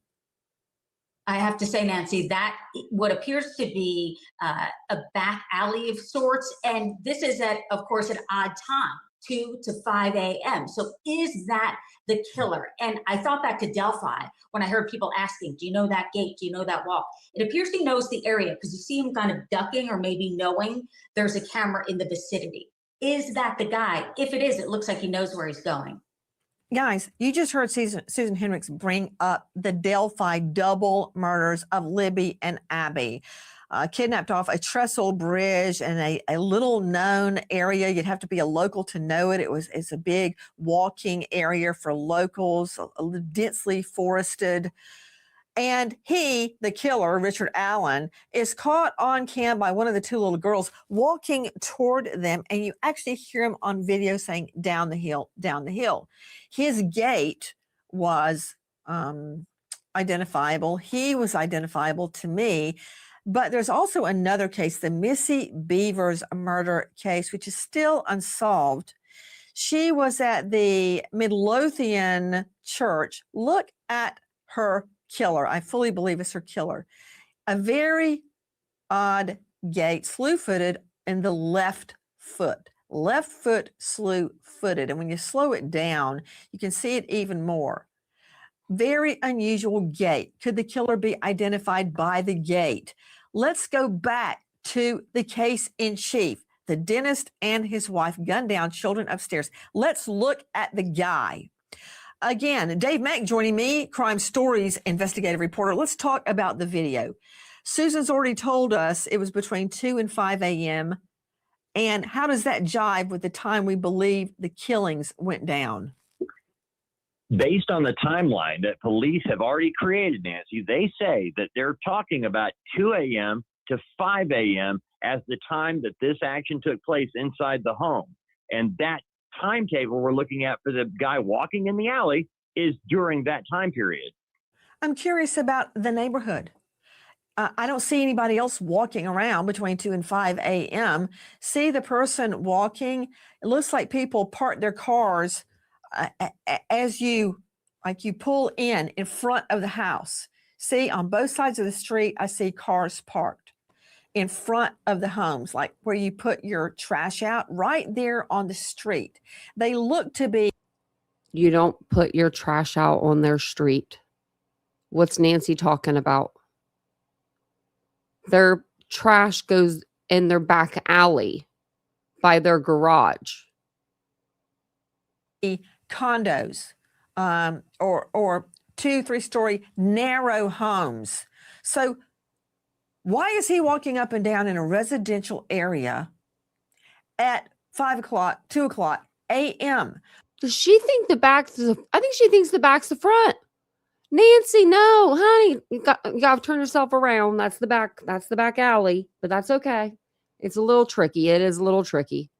I have to say, Nancy, that what appears to be a back alley of sorts, and this is at, of course, an odd time, 2 to 5 a.m. So is that the killer? And I thought back to Delphi when I heard people asking, do you know that gate? Do you know that walk? It appears he knows the area because you see him kind of ducking or maybe knowing there's a camera in the vicinity. Is that the guy? If it is, it looks like he knows where he's going. Guys, you just heard Susan Hendricks bring up the Delphi double murders of Libby and Abby. Kidnapped off a trestle bridge in a little known area. You'd have to be a local to know it. It's a big walking area for locals, densely forested. And he, the killer, Richard Allen, is caught on cam by one of the 2 little girls walking toward them. And you actually hear him on video saying, down the hill, down the hill. His gait was identifiable. He was identifiable to me. But there's also another case, the Missy Beavers murder case, which is still unsolved. She was at the Midlothian church. Look at her killer. I fully believe it's her killer. A very odd gait, slew-footed in the left foot. Left foot slew-footed. And when you slow it down, you can see it even more. Very unusual gait. Could the killer be identified by the gait? Let's go back to the case in chief. The dentist and his wife gunned down children upstairs. Let's look at the guy. Again, Dave Mack joining me, Crime Stories investigative reporter. Let's talk about the video. Susan's already told us it was between 2 and 5 a.m. And how does that jive with the time we believe the killings went down? Based on the timeline that police have already created, Nancy, they say that they're talking about 2 a.m. to 5 a.m. as the time that this action took place inside the home. And that timetable we're looking at for the guy walking in the alley is during that time period. I'm curious about the neighborhood. I don't see anybody else walking around between 2 and 5 a.m. See the person walking. It looks like people park their cars as you pull in front of the house. See, on both sides of the street, I see cars parked in front of the homes, like where you put your trash out, right there on the street. They look to be. You don't put your trash out on their street. What's Nancy talking about? Their trash goes in their back alley by their garage. Condos or 2-3 story narrow homes. So Why is he walking up and down in a residential area at 5 o'clock, 2 o'clock a.m.? Does she think the back's I think she thinks the back's the front. Nancy, no, honey, you got to turn yourself around. That's the back. That's the back alley, but that's okay. It's a little tricky. It is a little tricky.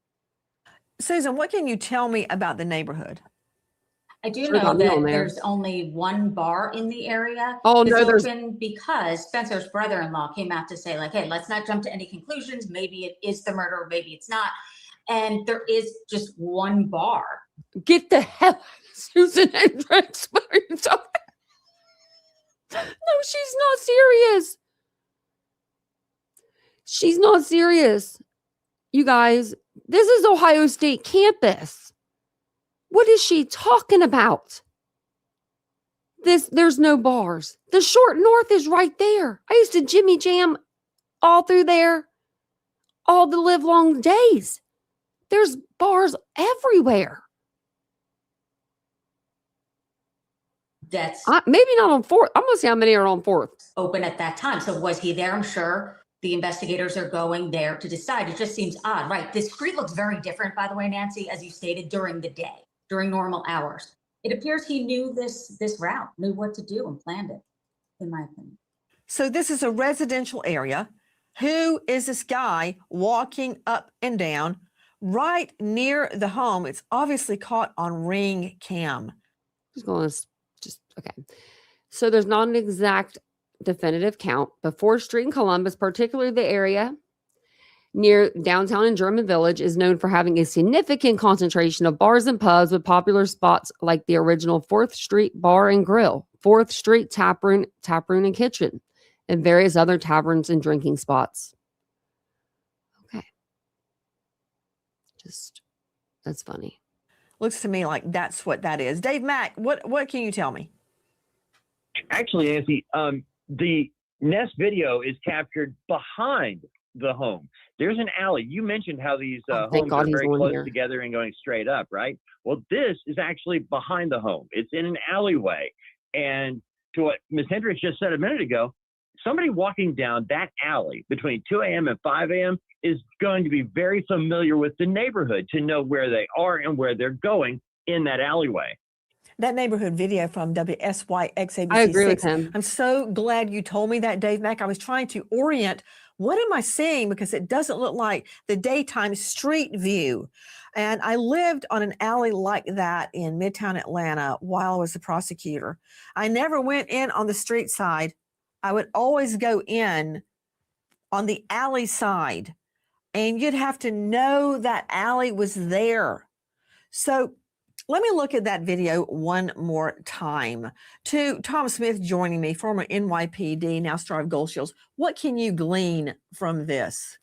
Susan, what can you tell me about the neighborhood? I do know that there's only one bar in the area. Oh, it's no, open because Spencer's brother-in-law came out to say, like, hey, let's not jump to any conclusions. Maybe it is the murder, maybe it's not. And there is just one bar. Get the hell out of Susan Hendricks. What are you talking? No, she's not serious. She's not serious. You guys, this is Ohio State campus. What is she talking about? There's no bars. The Short North is right there. I used to Jimmy Jam all through there all the live long days. There's bars everywhere. That's maybe not on 4th. I'm gonna see how many are on 4th. Open at that time. So was he there? I'm sure the investigators are going there to decide. It just seems odd, right? This street looks very different, by the way, Nancy, as you stated, during the day, during normal hours. It appears he knew this route, knew what to do and planned it, in my opinion. So this is a residential area. Who is this guy walking up and down right near the home? It's obviously caught on Ring Cam. Just going to okay. So there's not an exact definitive count, but 4th Street in Columbus, particularly the area near downtown and German Village, is known for having a significant concentration of bars and pubs with popular spots like the original 4th Street Bar and Grill, 4th Street Taproom and Kitchen, and various other taverns and drinking spots. Okay. That's funny. Looks to me like that's what that is. Dave Mack, what can you tell me? Actually, Nancy, the Nest video is captured behind the home. There's an alley. You mentioned how these homes are very close together and going straight up, right? Well, this is actually behind the home. It's in an alleyway. And to what Ms. Hendricks just said a minute ago, somebody walking down that alley between 2 a.m. and 5 a.m. is going to be very familiar with the neighborhood to know where they are and where they're going in that alleyway. That neighborhood video from WSYX-ABC6. I agree with him. I'm so glad you told me that, Dave Mack. I was trying to orient. What am I seeing? Because it doesn't look like the daytime street view. And I lived on an alley like that in Midtown Atlanta while I was a prosecutor. I never went in on the street side. I would always go in on the alley side. And you'd have to know that alley was there. So let me look at that video one more time. To Tom Smith joining me, former NYPD, now star of Gold Shields. What can you glean from this?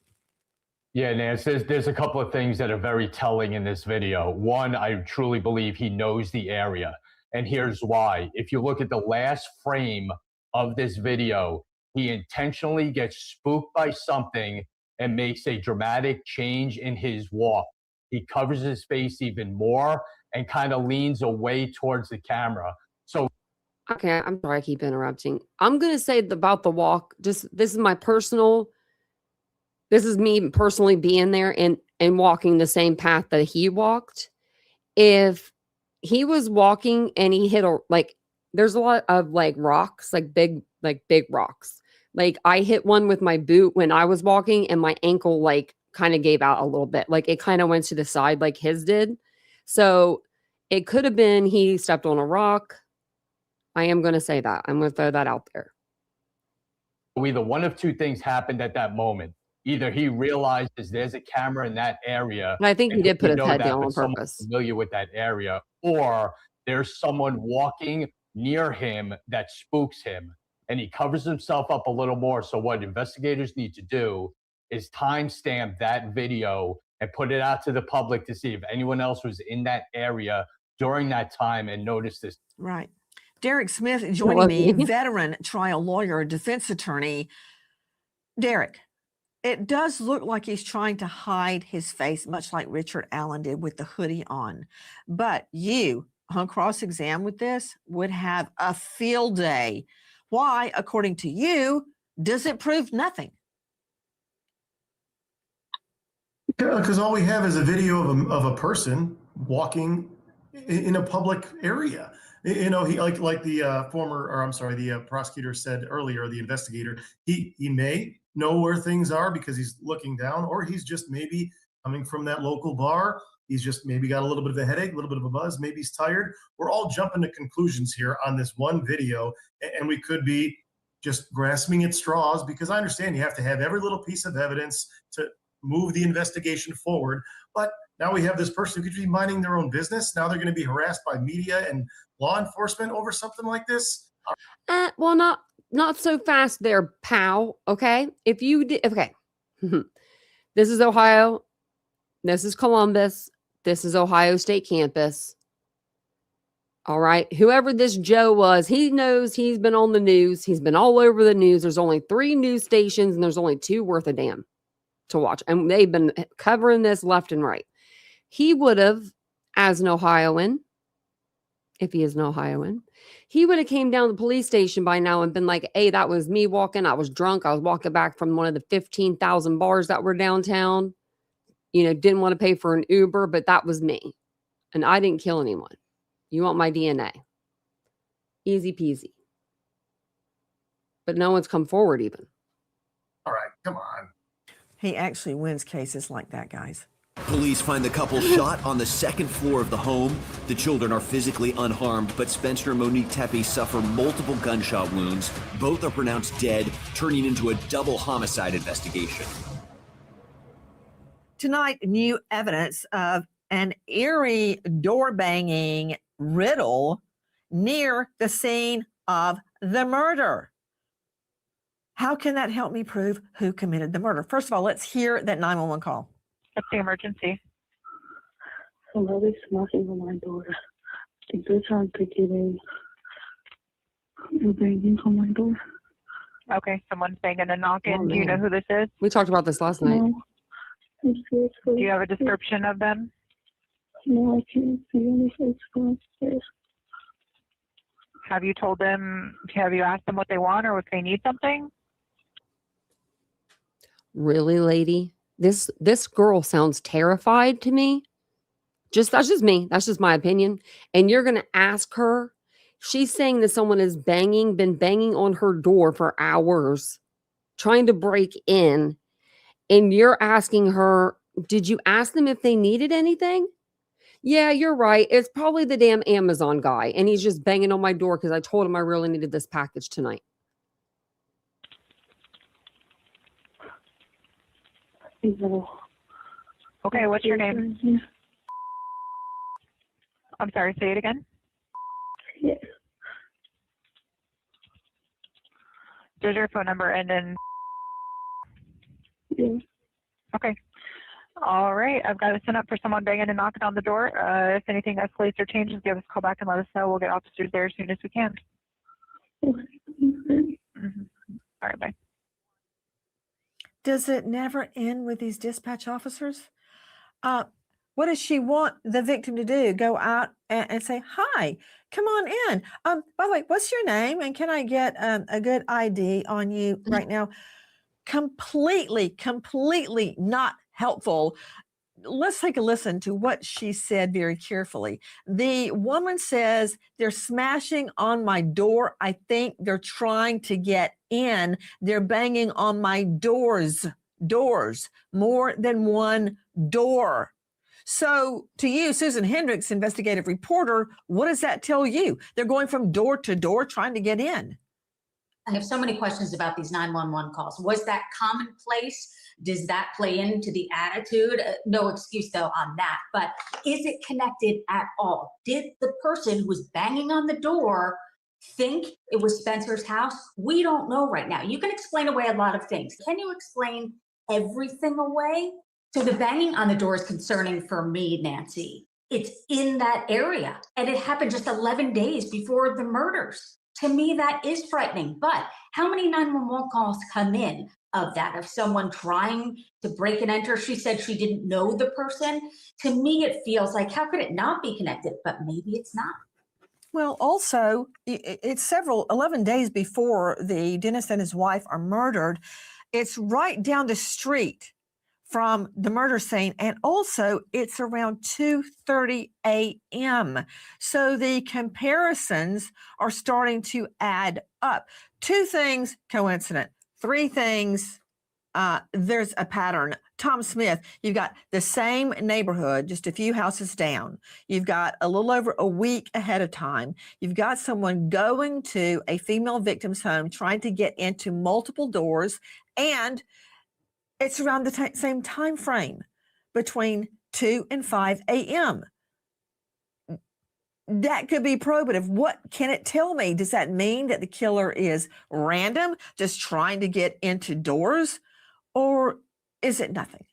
Yeah, Nancy, there's a couple of things that are very telling in this video. One, I truly believe he knows the area. And here's why. If you look at the last frame of this video, he intentionally gets spooked by something and makes a dramatic change in his walk. He covers his face even more and kind of leans away towards the camera. So, okay, I'm sorry I keep interrupting. I'm going to say about the walk, this is me personally being there and walking the same path that he walked. If he was walking and he hit there's a lot of rocks, big rocks. Like I hit one with my boot when I was walking and my ankle kind of gave out a little bit. It kind of went to the side like his did. So it could have been he stepped on a rock. I am going to say that. I'm going to throw that out there. Either one of two things happened at that moment. Either he realizes there's a camera in that area. And I think he did put his head down on purpose. Familiar with that area, or there's someone walking near him that spooks him, and he covers himself up a little more. So what investigators need to do is timestamp that video and put it out to the public to see if anyone else was in that area during that time and noticed this. Right. Derek Smith joining me, veteran trial lawyer, defense attorney. Derek, it does look like he's trying to hide his face, much like Richard Allen did with the hoodie on. But you, on cross-exam with this, would have a field day. Why, according to you, does it prove nothing? Because all we have is a video of a person walking in a public area. You know, he like the the prosecutor said earlier, the investigator, he may know where things are because he's looking down, or he's just maybe coming from that local bar. He's just maybe got a little bit of a headache, a little bit of a buzz. Maybe he's tired. We're all jumping to conclusions here on this one video, and we could be just grasping at straws, because I understand you have to have every little piece of evidence to move the investigation forward. But now we have this person who could be minding their own business. Now they're going to be harassed by media and law enforcement over something like this. Well, not so fast there, pal. Okay. Okay. This is Ohio. This is Columbus. This is Ohio State campus. All right. Whoever this Joe was, he knows he's been on the news. He's been all over the news. There's only 3 news stations and there's only 2 worth a damn to watch. And they've been covering this left and right. He would have, as an Ohioan, if he is an Ohioan, he would have came down to the police station by now and been like, hey, that was me walking. I was drunk. I was walking back from one of the 15,000 bars that were downtown. You know, didn't want to pay for an Uber, but that was me. And I didn't kill anyone. You want my DNA? Easy peasy. But no one's come forward even. All right, come on. He actually wins cases like that, guys. Police find the couple shot on the 2nd floor of the home. The children are physically unharmed, but Spencer and Monique Tepe suffer multiple gunshot wounds. Both are pronounced dead, turning into a double homicide investigation. Tonight, new evidence of an eerie door banging riddle near the scene of the murder. How can that help me prove who committed the murder? First of all, let's hear that 911 call. What's the emergency? Somebody's knocking on my door. I think they're trying to get in. They're banging on my door. Okay, someone's banging and knocking. Do you know who this is? We talked about this last night. No. I'm scared. Do you have a description of them? No, I can't see any face downstairs. Have you told them, have you asked them what they want or if they need something? Really, lady? This girl sounds terrified to me. That's just me. That's just my opinion. And you're going to ask her. She's saying that someone has been banging on her door for hours, trying to break in. And you're asking her, did you ask them if they needed anything? Yeah, you're right. It's probably the damn Amazon guy. And he's just banging on my door because I told him I really needed this package tonight. Okay, what's your name? I'm sorry, say it again. Yeah. Does your phone number end in? Yeah. Okay. All right. I've got to send up for someone banging and knocking on the door. If anything escalates or changes, give us a call back and let us know. We'll get officers there as soon as we can. Mm-hmm. All right, bye. Does it never end with these dispatch officers? What does she want the victim to do? Go out and say, hi, come on in. By the way, what's your name? And can I get a good ID on you right now? Completely not helpful. Let's take a listen to what she said very carefully. The woman says, they're smashing on my door. I think they're trying to get in. They're banging on my doors, more than one door. So to you, Susan Hendricks, investigative reporter, what does that tell you? They're going from door to door trying to get in. I have so many questions about these 911 calls. Was that commonplace? Does that play into the attitude? No excuse though on that, but is it connected at all? Did the person who was banging on the door think it was Spencer's house? We don't know right now. You can explain away a lot of things. Can you explain everything away? So the banging on the door is concerning for me, Nancy. It's in that area and it happened just 11 days before the murders. To me, that is frightening. But how many 911 calls come in of that, of someone trying to break and enter? She said she didn't know the person. To me, it feels like, how could it not be connected? But maybe it's not. Well, also, it's 11 days before the dentist and his wife are murdered. It's right down the street from the murder scene. And also, it's around 2:30 a.m. So the comparisons are starting to add up. 2 things coincident. 3 things, there's a pattern. Tom Smith, you've got the same neighborhood, just a few houses down. You've got a little over a week ahead of time. You've got someone going to a female victim's home, trying to get into multiple doors, and it's around the same time frame, between 2 and 5 a.m. That could be probative. What can it tell me? Does that mean that the killer is random, just trying to get into doors? Or is it nothing?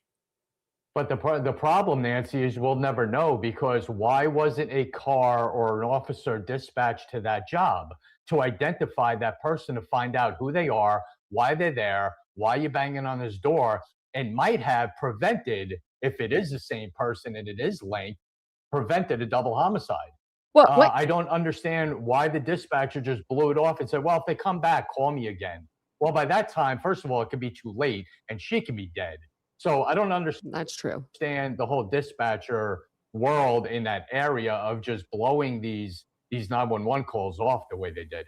But the problem, Nancy, is we'll never know, because why wasn't a car or an officer dispatched to that job to identify that person, to find out who they are, why they're there, why you're banging on his door, and might have prevented, if it is the same person and it is linked, prevented a double homicide. What? I don't understand why the dispatcher just blew it off and said, well, if they come back, call me again. Well, by that time, first of all, it could be too late and she can be dead. So I don't understand. That's true. The whole dispatcher world in that area of just blowing these 911 calls off the way they did.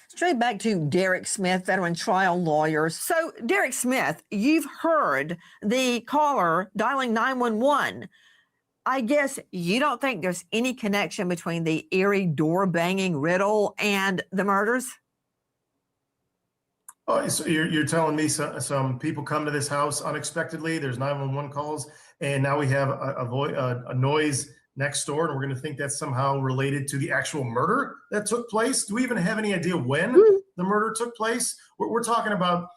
Straight back to Derek Smith, veteran trial lawyer. So, Derek Smith, you've heard the caller dialing 911. I guess you don't think there's any connection between the eerie door banging riddle and the murders? Oh, so you're telling me some people come to this house unexpectedly. There's 911 calls, and now we have a noise next door, and we're going to think that's somehow related to the actual murder that took place. Do we even have any idea when the murder took place? We're talking about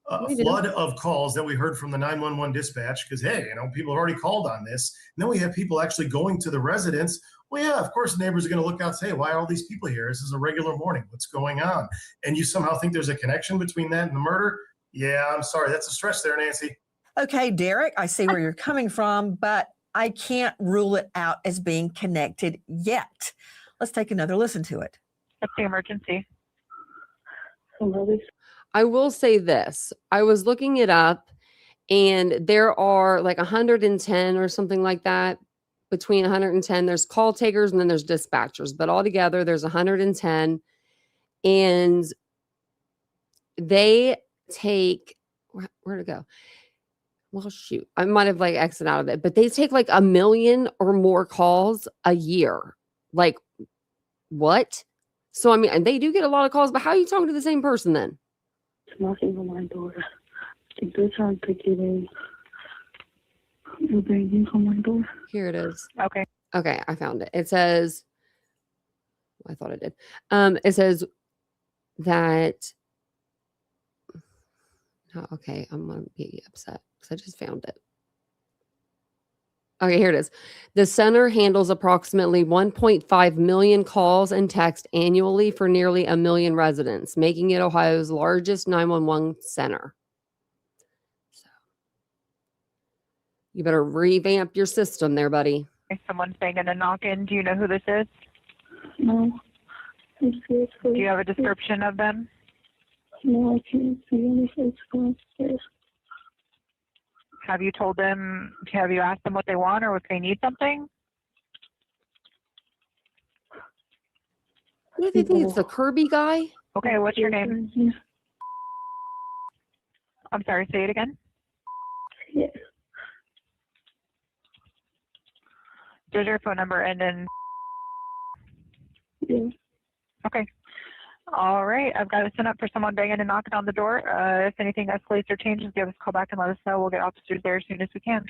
a flood of calls that we heard from the 911 dispatch, because, hey, people have already called on this. And then we have people actually going to the residents. Well, yeah, of course, neighbors are going to look out and say, hey, why are all these people here? This is a regular morning. What's going on? And you somehow think there's a connection between that and the murder? Yeah, I'm sorry. That's a stretch there, Nancy. Okay, Derek, I see where you're coming from, but I can't rule it out as being connected yet. Let's take another listen to it. What's the emergency? I will say this. I was looking it up, and there are like 110 or something like that. Between 110, there's call takers and then there's dispatchers. But altogether, there's 110. And they take, where'd it go? Well, shoot, I might have like exited out of it. But they take like 1 million or more calls a year. Like, what? So, I mean, and they do get a lot of calls, but how are you talking to the same person then? Knocking on my door. I think they're trying to get in. You're banging on my door. Here it is. Okay. Okay, I found it. It says, I thought it did. It says that, oh, okay, I'm going to be upset because I just found it. Okay, here it is. The center handles approximately 1.5 million calls and texts annually for nearly 1 million residents, making it Ohio's largest 911 center. So you better revamp your system there, buddy. Someone's banging and knocking. Do you know who this is? No. Do you have a description of them? No, I can't see anything downstairs. Have you asked them what they want or if they need something? What do they think? It's the Kirby guy? Okay, what's your name? I'm sorry, say it again. Yeah. Does your phone number end in? Yeah. Okay. All right. I've got it sent up for someone banging and knocking on the door. If anything escalates or changes, give us a call back and let us know. We'll get officers there as soon as we can.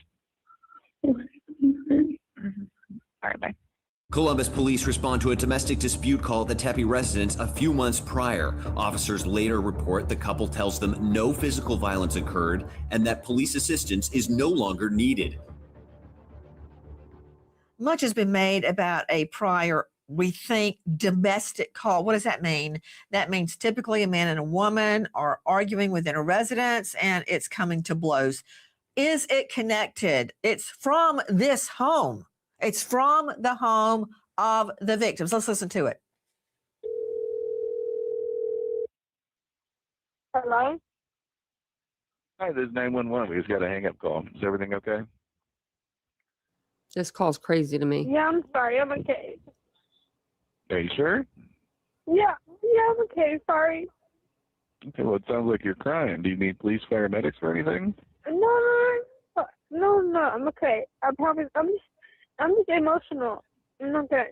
Mm-hmm. All right. Bye. Columbus police respond to a domestic dispute call at the Tepe residence a few months prior. Officers later report the couple tells them no physical violence occurred and that police assistance is no longer needed. Much has been made about a prior, we think, domestic call. What does that mean? That means typically a man and a woman are arguing within a residence and it's coming to blows. Is it connected? It's from this home. It's from the home of the victims. Let's listen to it. Hello? Hi, this is 911. We just got a hang-up call. Is everything okay? This call's crazy to me. Yeah, I'm sorry. I'm okay. Are you sure? Yeah, I'm okay. Sorry. Okay, well, it sounds like you're crying. Do you need police, paramedics, or anything? No, I'm okay. I promise. I'm just emotional. I'm okay.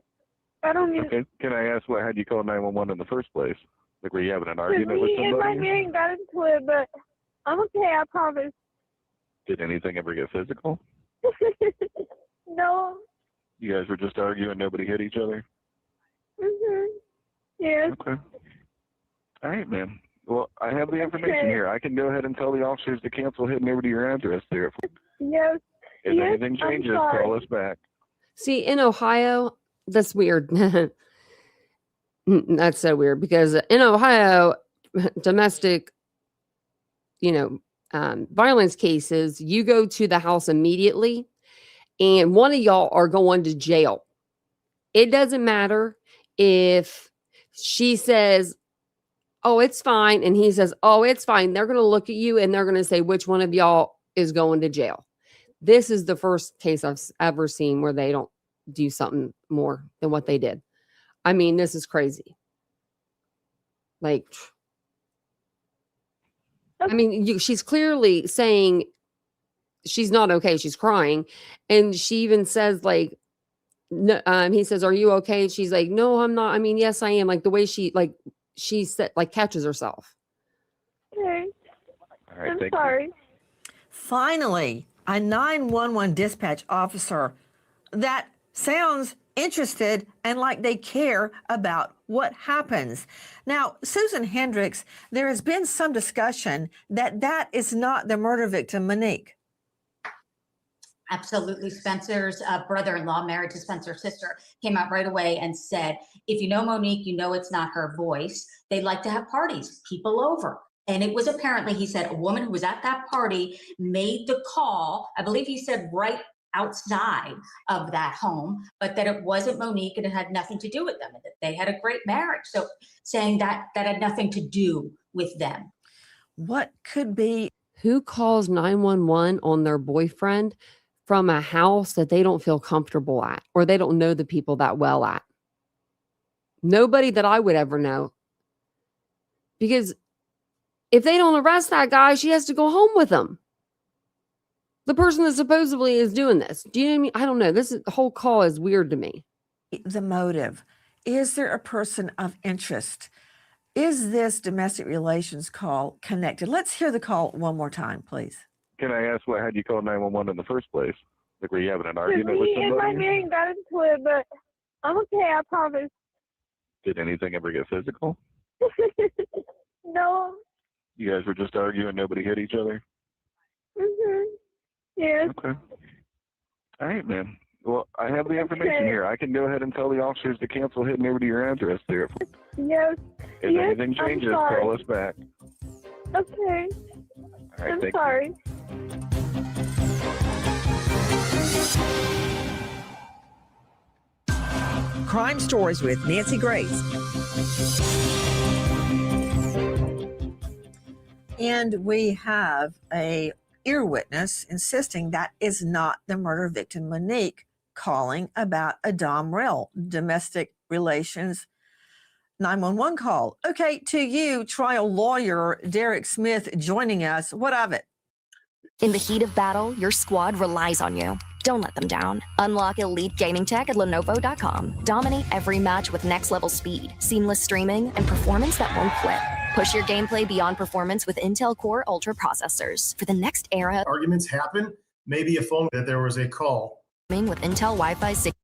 I don't need. Okay, can I ask what had you call 911 in the first place? Like, were you having an Me argument with and my somebody? man got into it, but I'm okay. I promise. Did anything ever get physical? No. You guys were just arguing, nobody hit each other? Yes. Okay. All right, man. Well, I have the information here. I can go ahead and tell the officers to cancel heading over to your address there. Yes. If anything changes, call us back. See, in Ohio, that's weird. That's so weird because in Ohio, domestic, violence cases, you go to the house immediately and one of y'all are going to jail. It doesn't matter if she says, oh, it's fine. And he says, oh, it's fine. They're going to look at you and they're going to say which one of y'all is going to jail. This is the first case I've ever seen where they don't do something more than what they did. I mean, this is crazy. Like, I mean, she's clearly saying she's not okay. She's crying. And she even says, like, no, he says, are you okay? She's like, no, I'm not. I mean, yes, I am. Like the way she said, like catches herself. Okay. All right, I'm thank sorry. Finally, a 911 dispatch officer that sounds interested and like they care about what happens. Now, Susan Hendricks, there has been some discussion that that is not the murder victim, Monique. Absolutely. Spencer's brother-in-law, married to Spencer's sister, came out right away and said, if you know Monique, you know it's not her voice. They like to have parties, people over. And it was apparently, he said, a woman who was at that party made the call. I believe he said right outside of that home, but that it wasn't Monique and it had nothing to do with them, and that they had a great marriage. So saying that had nothing to do with them. What could be? Who calls 911 on their boyfriend from a house that they don't feel comfortable at or they don't know the people that well at? Nobody that I would ever know. Because if they don't arrest that guy, she has to go home with him. The person that supposedly is doing this. Do you know what I mean? I don't know. The whole call is weird to me. The motive. Is there a person of interest? Is this domestic relations call connected? Let's hear the call one more time, please. Can I ask what had you call 911 in the first place? Like, were you having an argument with Me and my somebody? man got into it, but I'm okay. I promise. Did anything ever get physical? No. You guys were just arguing, nobody hit each other? Yes. Okay. All right, man. Well, I have the information here. I can go ahead and tell the officers to cancel heading over to your address there. Yes. If anything changes, call us back. Okay. All right, I'm thank sorry. Crime Stories with Nancy Grace. And we have a ear witness insisting that is not the murder victim, Monique, calling about a domestic relations 911 call. Okay, to you, trial lawyer Derek Smith joining us. What of it? In the heat of battle, your squad relies on you. Don't let them down. Unlock elite gaming tech at Lenovo.com. Dominate every match with next-level speed, seamless streaming, and performance that won't quit. Push your gameplay beyond performance with Intel Core Ultra processors for the next era. Arguments happen. Maybe a phone that there was a call. With Intel Wi-Fi 6.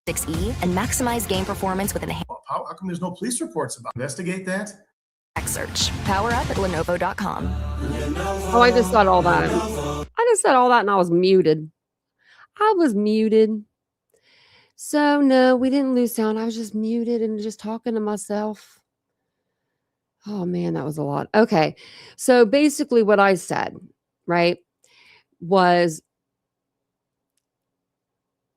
6E and maximize game performance with an enhanced How come there's no police reports about it? Investigate that? search. Power up at Lenovo.com. Oh, I just said all that. I just said all that and I was muted. So no, we didn't lose sound. I was just muted and just talking to myself. Oh man, that was a lot. Okay. So basically what I said, right, was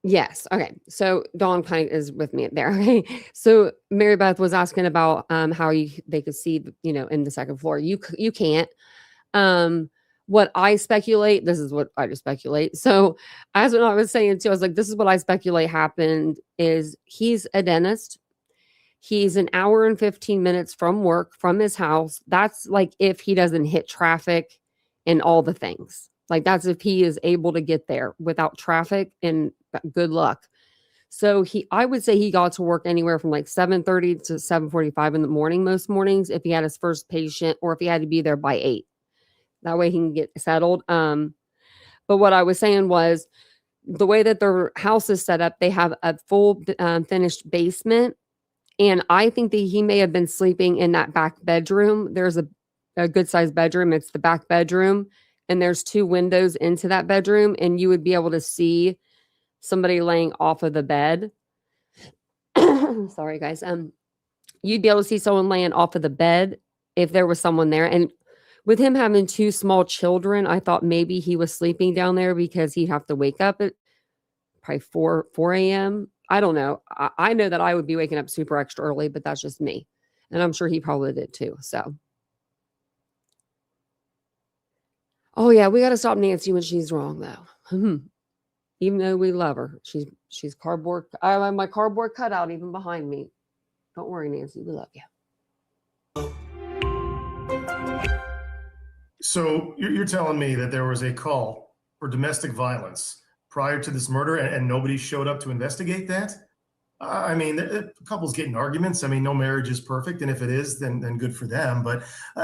yes. Okay. So Dawn kind of is with me there. Okay. So Mary Beth was asking about how they could see, in the second floor. You can't. What I speculate, this is what I just speculate. So as what I was saying too, I was like, this is what I speculate happened is he's a dentist. He's an hour and 15 minutes from work, from his house. That's like if he doesn't hit traffic and all the things. Like that's if he is able to get there without traffic, and good luck. So I would say he got to work anywhere from like 7:30 to 7:45 in the morning most mornings if he had his first patient or if he had to be there by 8. That way he can get settled. But what I was saying was the way that their house is set up, they have a full finished basement. And I think that he may have been sleeping in that back bedroom. There's a good sized bedroom. It's the back bedroom. And there's 2 windows into that bedroom. And you would be able to see somebody laying off of the bed. Sorry, guys. You'd be able to see someone laying off of the bed if there was someone there. And with him having 2 small children, I thought maybe he was sleeping down there because he'd have to wake up at probably 4 a.m. I don't know. I know that I would be waking up super extra early, but that's just me. And I'm sure he probably did too. So. Oh yeah, we got to stop Nancy when she's wrong though. Even though we love her. She's cardboard. I have my cardboard cutout even behind me. Don't worry, Nancy. We love you. So you're telling me that there was a call for domestic violence prior to this murder and nobody showed up to investigate that? I mean, the couples get in arguments. I mean, no marriage is perfect. And if it is, then good for them. But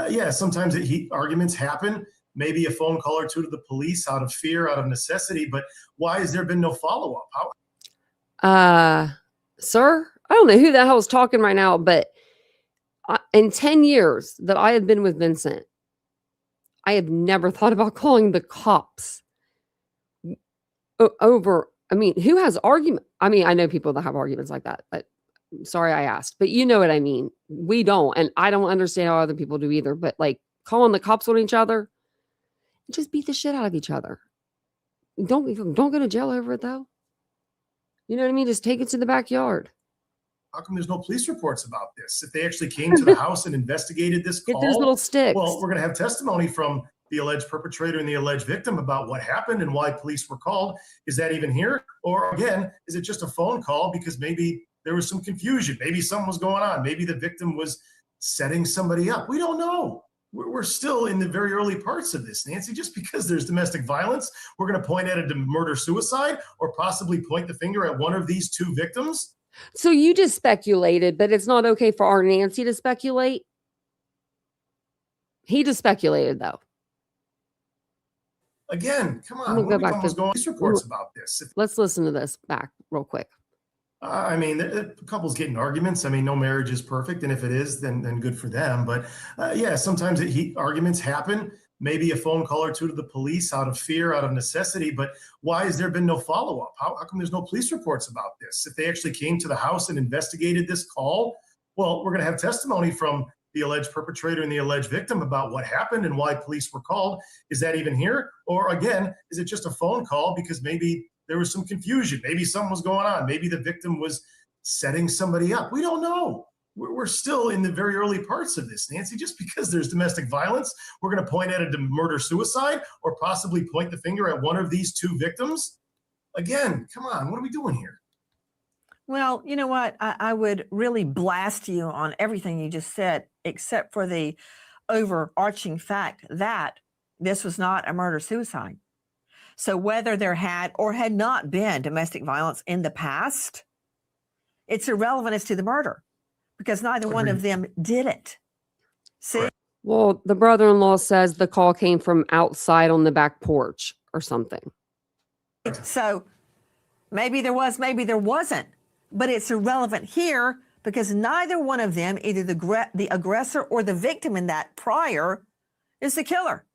yeah, sometimes arguments happen. Maybe a phone call or 2 to the police out of fear, out of necessity. But why has there been no follow-up? Sir, I don't know who the hell is talking right now, but in 10 years that I have been with Vincent, I have never thought about calling the cops over. I mean, who has argument? I mean, I know people that have arguments like that, but sorry I asked, but you know what I mean? We don't. And I don't understand how other people do either, but like calling the cops on each other, just beat the shit out of each other. Don't go to jail over it though. You know what I mean? Just take it to the backyard. How come there's no police reports about this? If they actually came to the house and investigated this call, get those little sticks. Well, we're going to have testimony from the alleged perpetrator and the alleged victim about what happened and why police were called. Is that even here? Or again, is it just a phone call because maybe there was some confusion? Maybe something was going on. Maybe the victim was setting somebody up. We don't know. We're still in the very early parts of this, Nancy. Just because there's domestic violence, we're going to point at it to murder-suicide or possibly point the finger at one of these 2 victims? So you just speculated, but it's not okay for our Nancy to speculate? He just speculated, though. Again, come on. What are we going reports about this? Let's listen to this back real quick. I mean, the couples get in arguments. I mean, no marriage is perfect. And if it is, then good for them. But yeah, sometimes arguments happen. Maybe a phone call or 2 to the police out of fear, out of necessity. But why has there been no follow-up? How come there's no police reports about this? If they actually came to the house and investigated this call, well, we're going to have testimony from the alleged perpetrator and the alleged victim about what happened and why police were called. Is that even here? Or again, is it just a phone call because maybe there was some confusion? Maybe something was going on. Maybe the victim was setting somebody up. We don't know. We're still in the very early parts of this, Nancy. Just because there's domestic violence, we're going to point at it to murder-suicide or possibly point the finger at one of these 2 victims? Again, come on. What are we doing here? Well, you know what? I would really blast you on everything you just said, except for the overarching fact that this was not a murder-suicide. So whether there had or had not been domestic violence in the past, it's irrelevant as to the murder because neither one of them did it. See? Well, the brother-in-law says the call came from outside on the back porch or something. So maybe there was, maybe there wasn't But it's irrelevant here because neither one of them, either the aggressor or the victim in that prior, is the killer.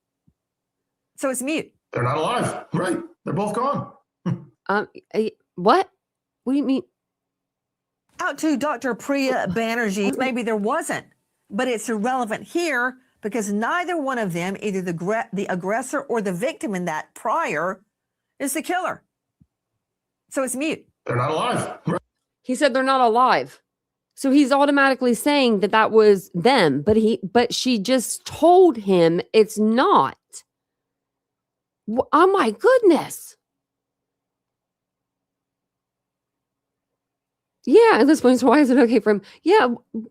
So it's mute. They're not alive. Right. They're both gone. What? What do you mean? Out to Dr. Priya Banerjee, maybe there wasn't, but it's irrelevant here because neither one of them, either the aggressor or the victim in that prior, is the killer. So it's mute. They're not alive. Right. He said they're not alive. So he's automatically saying that that was them, but she just told him it's not. Oh my goodness. Yeah, at this point, so why is it okay for him? Yeah,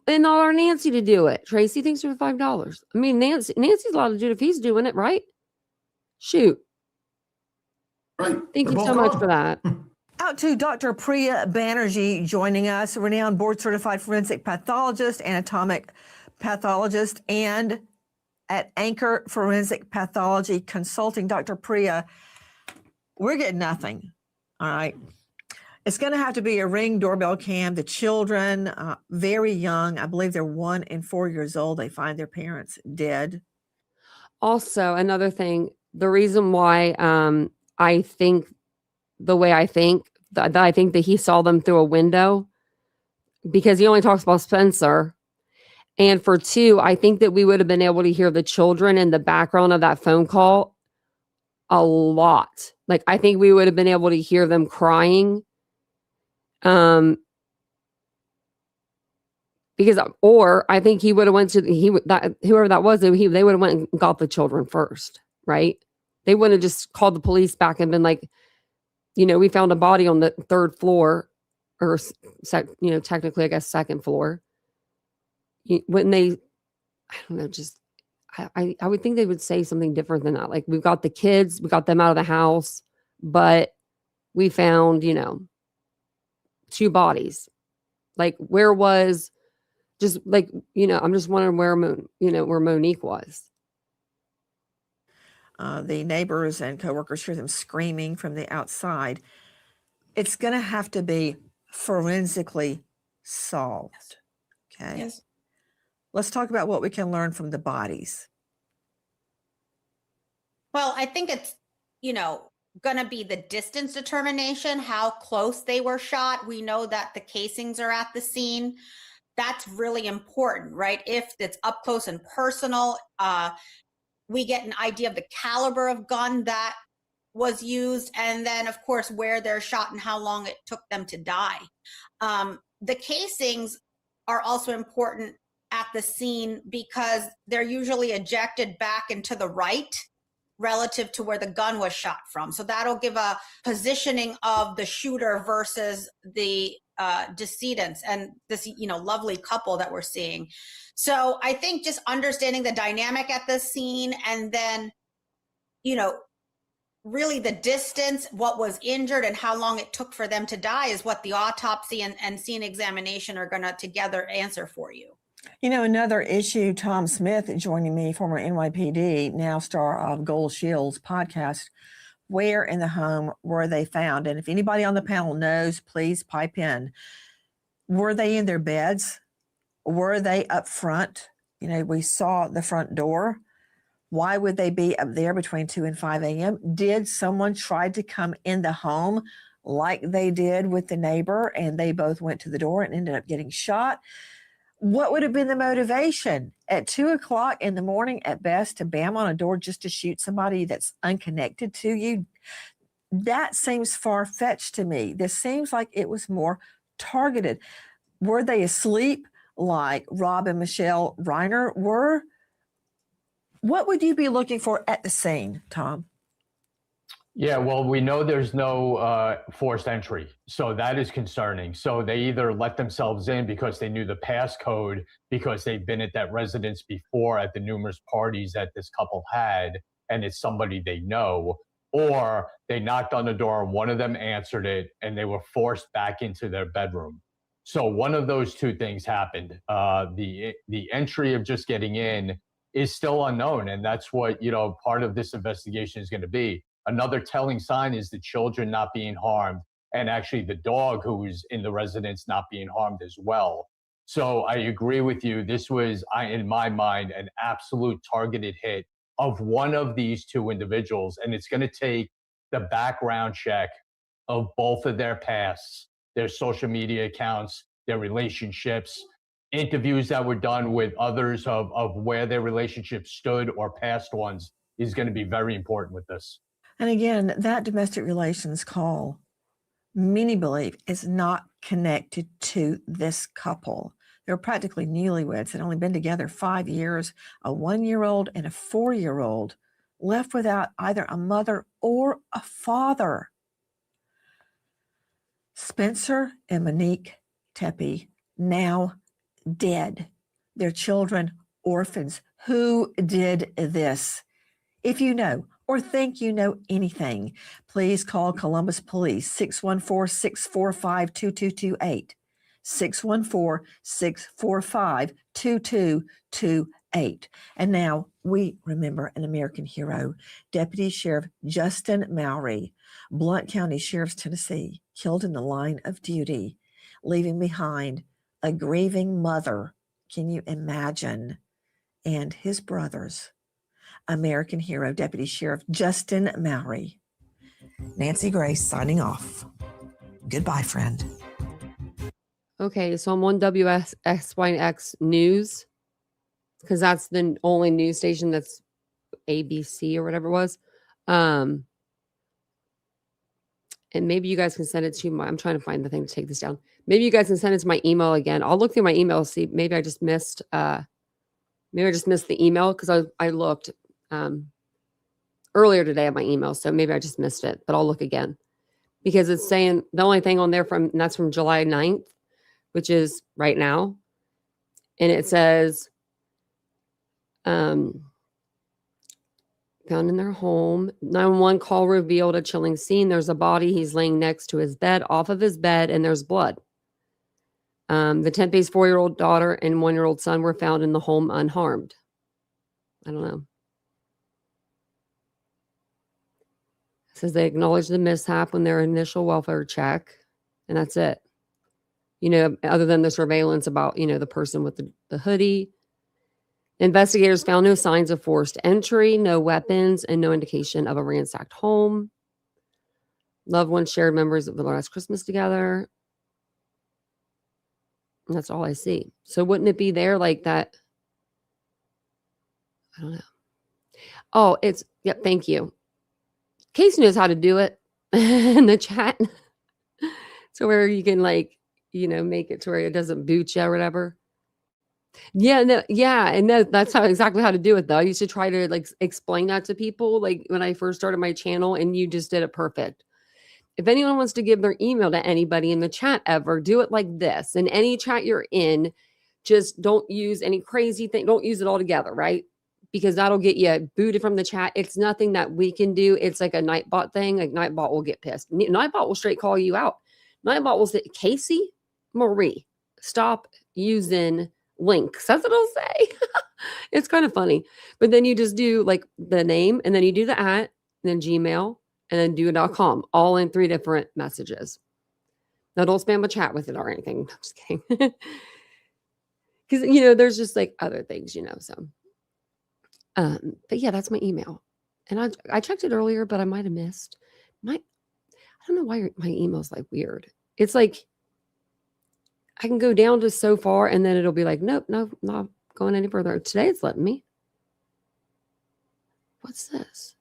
and allow Nancy to do it. Tracy thinks for $5. I mean, Nancy's allowed to do it if he's doing it, right? Shoot. Right. Thank you so much for that. Out to Dr. Priya Banerjee joining us, renowned board-certified forensic pathologist, anatomic pathologist, and at Anchor Forensic Pathology Consulting. Dr. Priya, we're getting nothing, all right? It's going to have to be a Ring doorbell cam. The children, very young, I believe they're 1 and 4 years old. They find their parents dead. Also, another thing, the reason why I think the way I think, that I think that he saw them through a window, because he only talks about Spencer. And for 2, I think that we would have been able to hear the children in the background of that phone call a lot. Like, I think we would have been able to hear them crying. Because, or I think he would have went to whoever that was, they would have went and got the children first, right? They wouldn't have just called the police back and been like, we found a body on the 3rd floor, or technically, I guess, 2nd floor. When they, I don't know, just I would think they would say something different than that. Like, we've got the kids, we got them out of the house, but we found, 2 bodies. Like, where was, just like, I'm just wondering where where Monique was. The neighbors and coworkers hear them screaming from the outside. It's going to have to be forensically solved. Okay. Yes. Let's talk about what we can learn from the bodies. Well, I think it's, going to be the distance determination, how close they were shot. We know that the casings are at the scene. That's really important, right? If it's up close and personal, we get an idea of the caliber of gun that was used, and then, of course, where they're shot and how long it took them to die. The casings are also important at the scene because they're usually ejected back and to the right relative to where the gun was shot from. So that'll give a positioning of the shooter versus the decedents and this, lovely couple that we're seeing. So I think just understanding the dynamic at the scene, and then, really the distance, what was injured and how long it took for them to die is what the autopsy and scene examination are going to together answer for you. Another issue, Tom Smith joining me, former NYPD, now star of Gold Shields podcast. Where in the home were they found? And if anybody on the panel knows, please pipe in. Were they in their beds? Were they up front? We saw the front door. Why would they be up there between 2 and 5 a.m.? Did someone try to come in the home like they did with the neighbor, and they both went to the door and ended up getting shot? What would have been the motivation at 2 o'clock in the morning at best to bam on a door just to shoot somebody that's unconnected to you? That seems far-fetched to me. This seems like it was more targeted. Were they asleep like Rob and Michelle Reiner were? What would you be looking for at the scene, Tom? Yeah, well, we know there's no forced entry, so that is concerning. So they either let themselves in because they knew the passcode, because they've been at that residence before at the numerous parties that this couple had, and it's somebody they know, or they knocked on the door and one of them answered it and they were forced back into their bedroom. So one of those 2 things happened. The entry of just getting in is still unknown, and that's what part of this investigation is going to be. Another telling sign is the children not being harmed and actually the dog who was in the residence not being harmed as well. So I agree with you. This was, in my mind, an absolute targeted hit of one of these two individuals. And it's going to take the background check of both of their pasts, their social media accounts, their relationships, interviews that were done with others of where their relationship stood or past ones is going to be very important with this. And again, that domestic relations call, many believe, is not connected to this couple. They're practically newlyweds and only been together 5 years, a 1-year-old and a 4-year-old, left without either a mother or a father. Spencer and Monique Tepe, now dead. Their children, orphans. Who did this? If you know or think you know anything, please call Columbus Police, 614-645-2228. 614-645-2228. And now we remember an American hero, Deputy Sheriff Justin Mowry, Blount County Sheriff's Tennessee, killed in the line of duty, leaving behind a grieving mother. Can you imagine? And his brothers. American hero, Deputy Sheriff Justin Mowry. Nancy Grace signing off. Goodbye, friend. Okay, so I'm on WSYX News because that's the only news station that's ABC or whatever it was. And maybe you guys can send it to my, I'm trying to find the thing to take this down. Maybe you guys can send it to my email again. I'll look through my email, see, maybe I just missed the email because I looked earlier today at my email. So maybe I just missed it, but I'll look again because it's saying the only thing on there that's from July 9th, which is right now. And it says, found in their home, 911 call revealed a chilling scene. There's a body. He's laying next to his bed, off of his bed, and there's blood. The Tempe's 4-year-old daughter and 1-year-old son were found in the home unharmed. I don't know. It says they acknowledged the mishap when their initial welfare check, and that's it. You know, other than the surveillance about, you know, the person with the hoodie. Investigators found no signs of forced entry, no weapons, and no indication of a ransacked home. Loved ones shared memories of the last Christmas together. And that's all I see. So wouldn't it be there like that? I don't know. Oh, yep, thank you. Casey knows how to do it in the chat. So where you can make it to where it doesn't boot you or whatever. Yeah, no, yeah, and that's exactly how to do it though. I used to try to explain that to people when I first started my channel, and you just did it perfect. If anyone wants to give their email to anybody in the chat ever, do it like this. In any chat you're in, just don't use any crazy thing. Don't use it all together, right? Because that'll get you booted from the chat. It's nothing that we can do. It's like a Nightbot thing. Like Nightbot will get pissed. Nightbot will straight call you out. Nightbot will say, Casey Marie, stop using links. That's what it'll say. It's kind of funny. But then you just do the name, and then you do the @ and then Gmail, and then do .com, all in 3 different messages. Now don't spam a chat with it or anything. I'm just kidding. Because there's just other things, so but yeah, that's my email. And I checked it earlier, but I might have missed I don't know why my email's weird. It's I can go down to so far, and then it'll be nope, no, not going any further. Today it's letting me. What's this?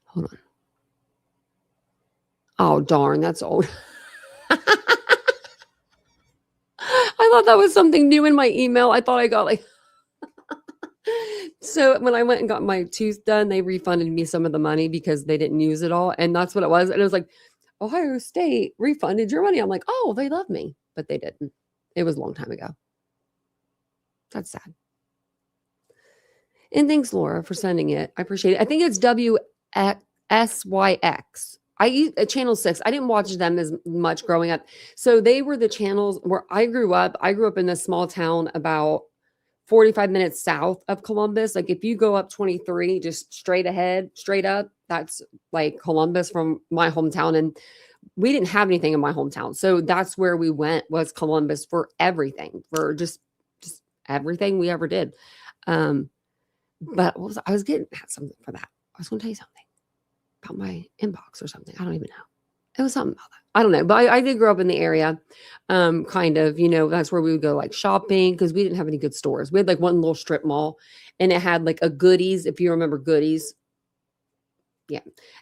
Hold on. Oh, darn, that's old. I thought that was something new in my email. I thought I got So when I went and got my tooth done, they refunded me some of the money because they didn't use it all. And that's what it was. And it was Ohio State refunded your money. I'm oh, they love me. But they didn't. It was a long time ago. That's sad. And thanks, Laura, for sending it. I appreciate it. I think it's WSYX. I use Channel 6. I didn't watch them as much growing up. So they were the channels where I grew up. I grew up in this small town about 45 minutes south of Columbus. Like if you go up 23, just straight ahead, straight up, that's like Columbus from my hometown. And we didn't have anything in my hometown. So that's where we went, was Columbus, for everything, for just everything we ever did. But I was getting at something for that. I was going to tell you something about my inbox or something. I don't even know. It was something about that. I don't know. But I did grow up in the area. Kind of, that's where we would go like shopping, because we didn't have any good stores. We had like one little strip mall, and it had like a Goodies, if you remember Goodies. Yeah.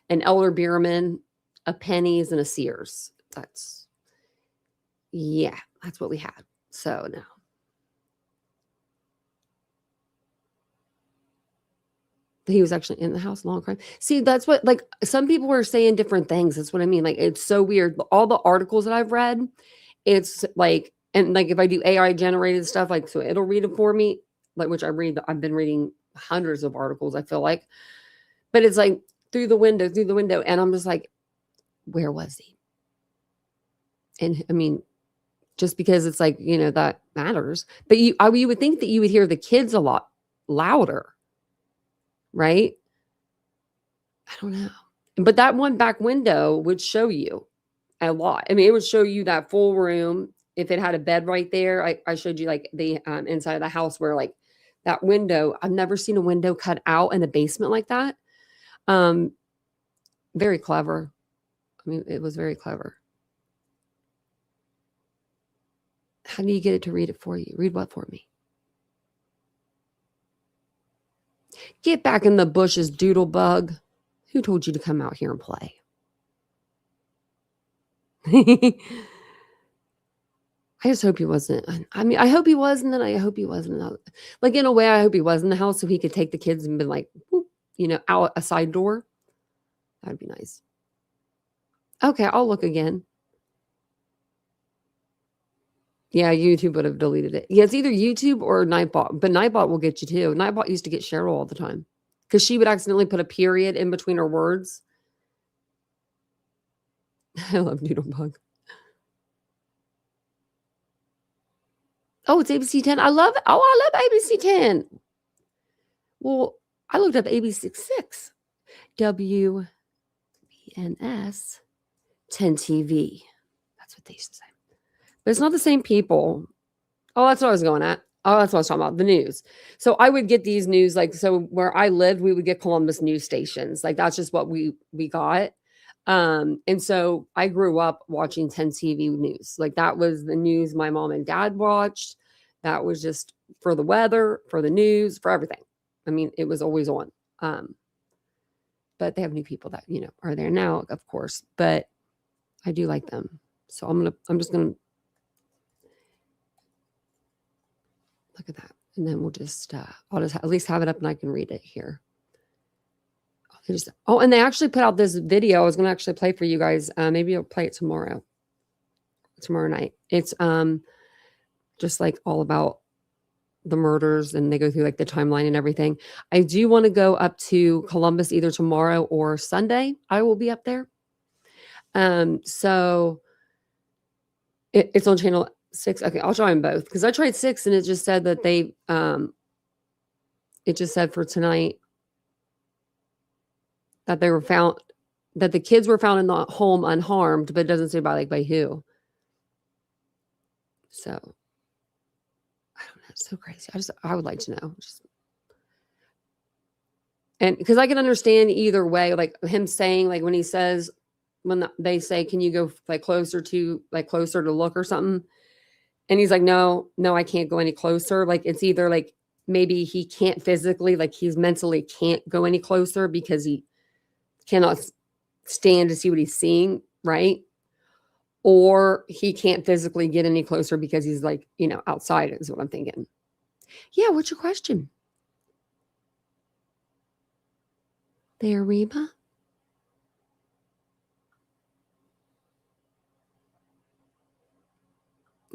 An Elder Beerman, a Penny's, and a Sears. That's what we had. So no. He was actually in the house, long crime. See, that's what, like, some people were saying different things. That's what I mean. Like, it's so weird. All the articles that I've read, it's like, and like if I do AI generated stuff, like, so it'll read it for me, like, which I've been reading hundreds of articles, I feel like. But it's like through the window. And I'm just like, where was he? And I mean, just because it's like, that matters. But you would think that you would hear the kids a lot louder. Right? I don't know. But that one back window would show you a lot. I mean, it would show you that full room. If it had a bed right there, I showed you like the inside of the house where like that window, I've never seen a window cut out in a basement like that. Very clever. I mean, it was very clever. How do you get it to read it for you? Read what for me? Get back in the bushes, doodle bug. Who told you to come out here and play? I just hope he wasn't. I mean, I hope he was, and then I hope he wasn't. Like, in a way, I hope he was in the house so he could take the kids and be like, whoop, out a side door. That'd be nice. Okay, I'll look again. Yeah, YouTube would have deleted it. Yeah, it's either YouTube or Nightbot, but Nightbot will get you too. Nightbot used to get Cheryl all the time because she would accidentally put a period in between her words. I love Doodlebug. Oh, it's ABC 10. I love ABC 10. Well, I looked up ABC 6. WBNS 10 TV. That's what they used to say. But it's not the same people. Oh, that's what I was going at. Oh, that's what I was talking about. The news. So I would get these news, like, so where I lived, we would get Columbus news stations. Like, that's just what we got. And so I grew up watching 10 TV news. Like, that was the news my mom and dad watched. That was just for the weather, for the news, for everything. I mean, it was always on. But they have new people that, are there now, of course. But I do like them. So I'm just gonna look at that. And then we'll just, I'll just at least have it up and I can read it here. And they actually put out this video. I was going to actually play for you guys. Maybe I'll play it tomorrow night. It's just like all about the murders, and they go through like the timeline and everything. I do want to go up to Columbus either tomorrow or Sunday. I will be up there. So it's on channel 6. Okay, I'll try them both because I tried 6 and it just said that they it just said for tonight that they were found, that the kids were found in the home unharmed, but it doesn't say by who. So I don't know. It's so crazy. I would like to know. And because I can understand either way, like him saying, like when he says, when they say, can you go like closer to look or something? And he's like, no, I can't go any closer. Like, it's either like maybe he can't physically, like he's mentally can't go any closer because he cannot stand to see what he's seeing, right? Or he can't physically get any closer because he's like, outside is what I'm thinking. Yeah, what's your question? There, Reba.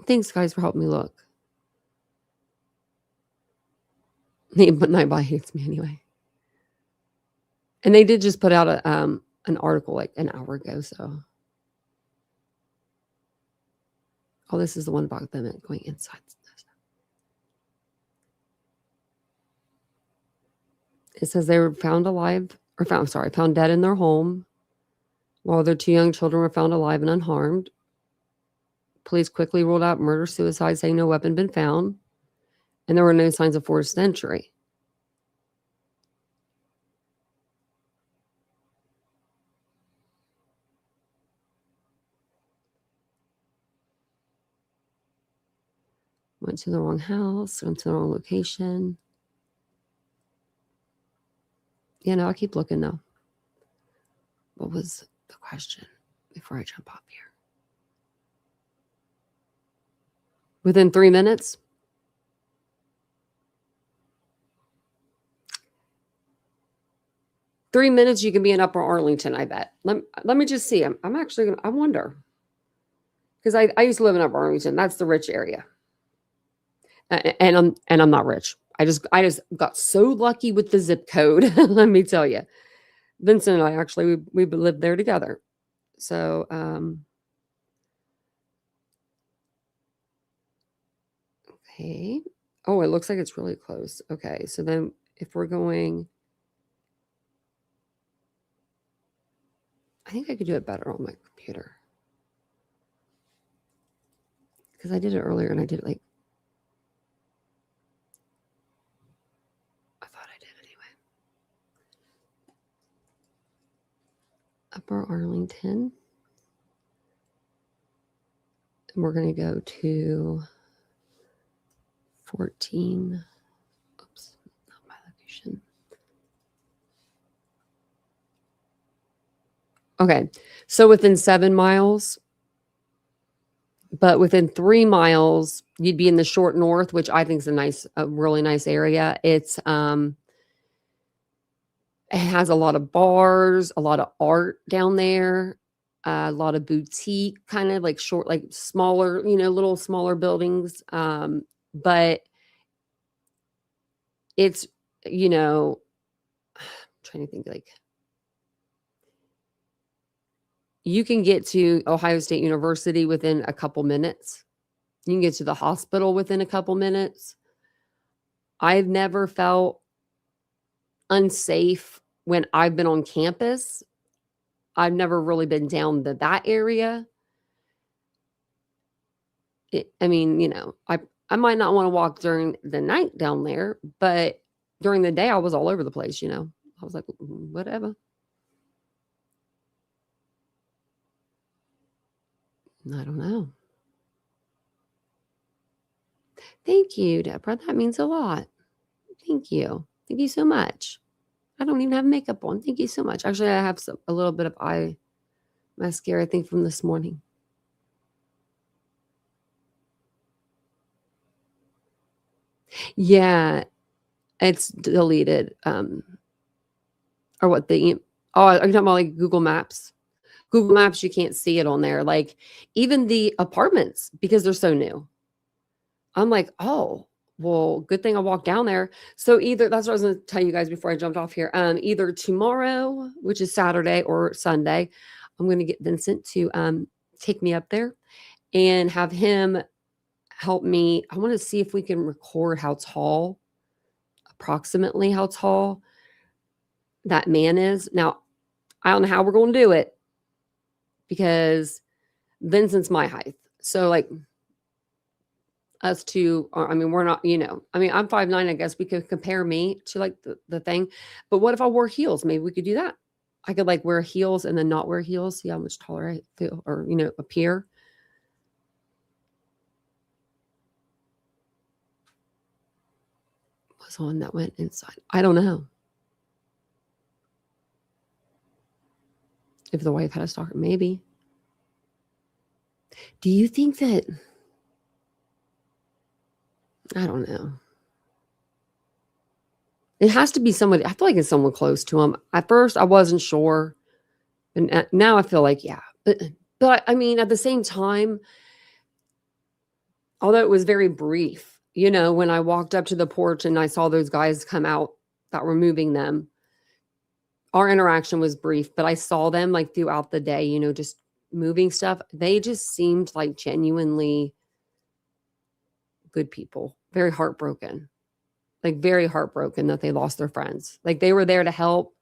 Thanks, guys, for helping me look. But Nightbot hates me anyway. And they did just put out an article like an hour ago, so. Oh, this is the one about them going inside. It says they were found dead in their home, while their 2 young children were found alive and unharmed. Police quickly ruled out murder-suicide, saying no weapon been found, and there were no signs of forced entry. Went to the wrong house, went to the wrong location. Yeah, no, I'll keep looking though. What was the question before I jump off here? Within 3 minutes? Three minutes, you can be in Upper Arlington, I bet. Let me just see. I'm actually going to, I wonder. Because I used to live in Upper Arlington. That's the rich area. And I'm not rich. I just got so lucky with the zip code. Let me tell you. Vincent and I actually, we lived there together. So, okay. Oh, it looks like it's really close. Okay. So then if we're going, I think I could do it better on my computer. Because I did it earlier and I did it like, I thought I did anyway. Upper Arlington. And we're going to go to 14. Oops, not my location. Okay, so within 7 miles, but within 3 miles, you'd be in the short north, which I think is a really nice area. It has a lot of bars, a lot of art down there, a lot of boutique, kind of like short, like smaller, little smaller buildings. But it's, I'm trying to think like, you can get to Ohio State University within a couple minutes. You can get to the hospital within a couple minutes. I've never felt unsafe when I've been on campus. I've never really been down to that area. I might not want to walk during the night down there, but during the day, I was all over the place, I was like, whatever. I don't know. Thank you, Deborah. That means a lot. Thank you. Thank you so much. I don't even have makeup on. Thank you so much. Actually, I have a little bit of eye mascara, I think, from this morning. Yeah, it's deleted. Or what are you talking about like Google Maps? Google Maps, you can't see it on there. Like even the apartments, because they're so new. I'm like, oh, well, good thing I walked down there. So either, that's what I was going to tell you guys before I jumped off here. Either tomorrow, which is Saturday, or Sunday, I'm going to get Vincent to take me up there and have him help me. I want to see if we can record approximately how tall that man is. Now, I don't know how we're going to do it because Vincent's my height. So like us two are, we're not, I'm 5'9", I guess we could compare me to like the thing. But what if I wore heels? Maybe we could do that. I could like wear heels and then not wear heels. See how much taller I feel or, appear. Was one that went inside. I don't know. If the wife had a stalker, maybe. Do you think that, I don't know. It has to be somebody, I feel like it's someone close to him. At first, I wasn't sure. And now I feel like, yeah. But at the same time, although it was very brief, when I walked up to the porch and I saw those guys come out that were moving them, our interaction was brief, but I saw them like throughout the day, just moving stuff. They just seemed like genuinely good people, very heartbroken. like very heartbroken that they lost their friends. Like they were there to help.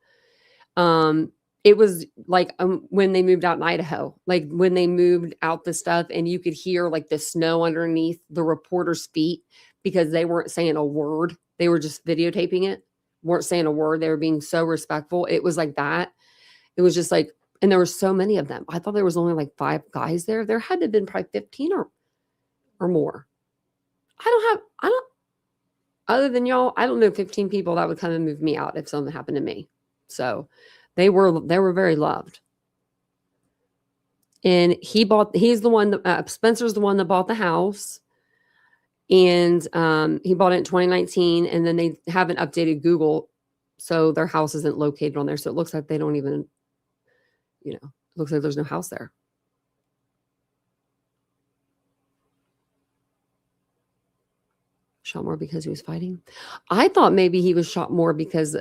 It was like when they moved out in Idaho, like when they moved out the stuff and you could hear like the snow underneath the reporter's feet because they weren't saying a word. They were just videotaping it, weren't saying a word. They were being so respectful. It was like that. It was just like, and there were so many of them. I thought there was only like 5 guys there. There had to have been probably 15 or more. Other than y'all, I don't know 15 people that would kind of move me out if something happened to me. So they were very loved. And he's the one that Spencer's the one that bought the house. And he bought it in 2019, and then they haven't updated Google, so their house isn't located on there. So it looks like they don't even, it looks like there's no house there. Shot more because he was fighting. I thought maybe he was shot more because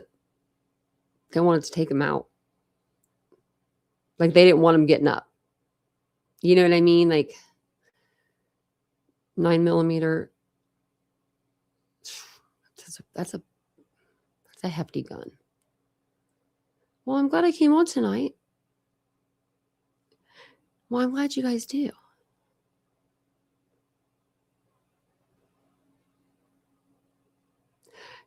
they wanted to take him out. Like they didn't want him getting up. You know what I mean? Like 9mm. That's a hefty gun. Well, I'm glad I came on tonight. Well, I'm glad you guys do.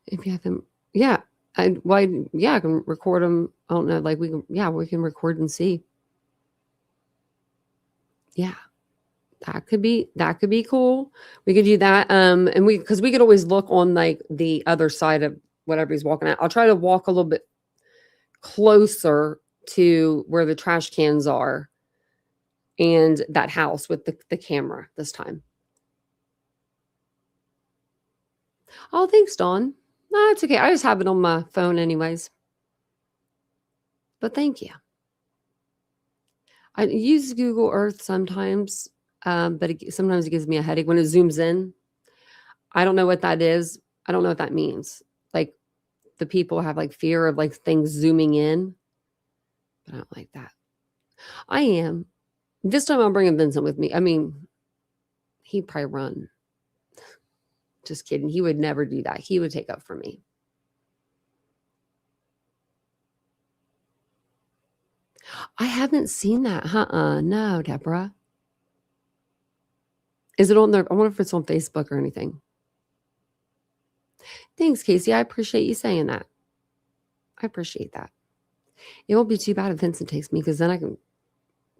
If you have them, yeah. I can record them. I don't know, like we can record and see. Yeah. That could be cool. We could do that. And because we could always look on like the other side of whatever he's walking at. I'll try to walk a little bit closer to where the trash cans are and that house with the camera this time. Oh, thanks, Dawn. No, it's okay. I just have it on my phone anyways. But thank you. I use Google Earth sometimes, but sometimes it gives me a headache when it zooms in. I don't know what that is. I don't know what that means. Like the people have like fear of like things zooming in. But I don't like that. I am. This time I'm bringing Vincent with me. I mean, he'd probably run. Just kidding. He would never do that. He would take up for me. I haven't seen that. No, Deborah. Is it on there? I wonder if it's on Facebook or anything. Thanks, Casey. I appreciate you saying that. I appreciate that. It won't be too bad if Vincent takes me because then I can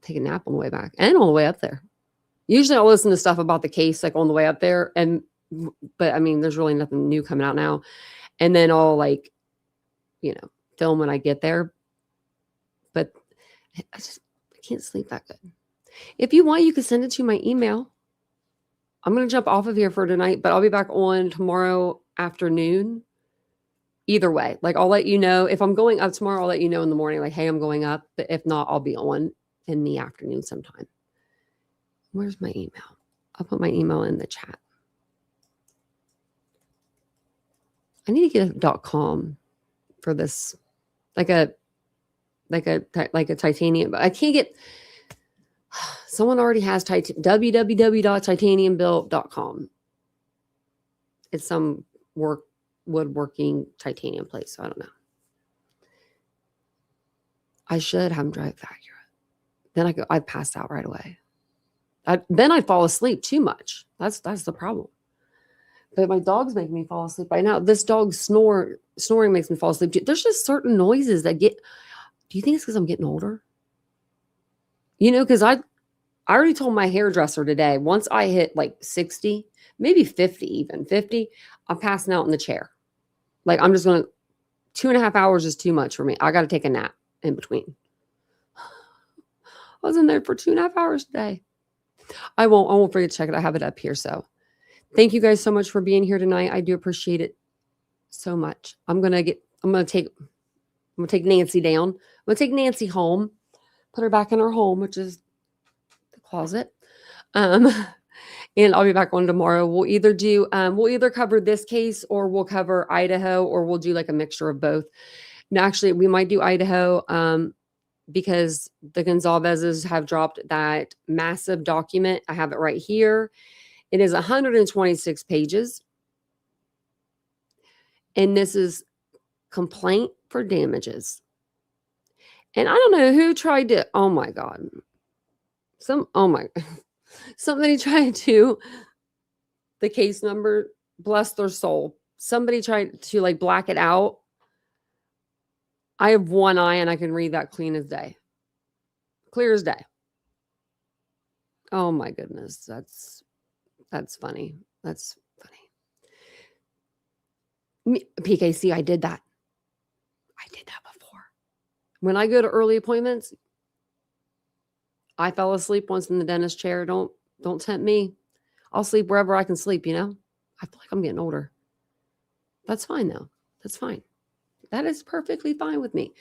take a nap on the way back and on the way up there. Usually I'll listen to stuff about the case like on the way up there. But I mean, there's really nothing new coming out now. And then I'll like, film when I get there. But I can't sleep that good. If you want, you can send it to my email. I'm going to jump off of here for tonight, but I'll be back on tomorrow afternoon. Either way, like I'll let you know if I'm going up tomorrow. I'll let you know in the morning, like, hey, I'm going up. But if not, I'll be on in the afternoon sometime. Where's my email? I'll put my email in the chat. I need to get a .com for this, like a titanium. But I can't get. Someone already has www.titaniumbuilt.com. It's some woodworking titanium place. So I don't know. I should have them drive accurate. Then I'd pass out right away. Then I'd fall asleep too much. That's the problem. But my dog's making me fall asleep right now. This dog's snoring makes me fall asleep too. There's just certain noises that get. Do you think it's because I'm getting older? Because I already told my hairdresser today, once I hit like 60, maybe 50 even, 50, I'm passing out in the chair. Like I'm just going to, 2.5 hours is too much for me. I got to take a nap in between. I was in there for 2.5 hours today. I won't forget to check it. I have it up here. So thank you guys so much for being here tonight. I do appreciate it so much. I'm going to take Nancy down. I'm going to take Nancy home, put her back in her home, which is the closet. And I'll be back on tomorrow. We'll either cover this case or we'll cover Idaho, or we'll do like a mixture of both. Now, actually, we might do Idaho because the Gonzalez's have dropped that massive document. I have it right here. It is 126 pages. And this is complaint for damages. And I don't know who tried to, oh my God. Somebody tried to, the case number, bless their soul. Somebody tried to like black it out. I have one eye and I can read that clean as day. Clear as day. Oh my goodness. That's funny. That's funny. PKC, I did that. Before. When I go to early appointments, I fell asleep once in the dentist chair. Don't tempt me. I'll sleep wherever I can sleep, you know? I feel like I'm getting older. That's fine though. That's fine. That is perfectly fine with me.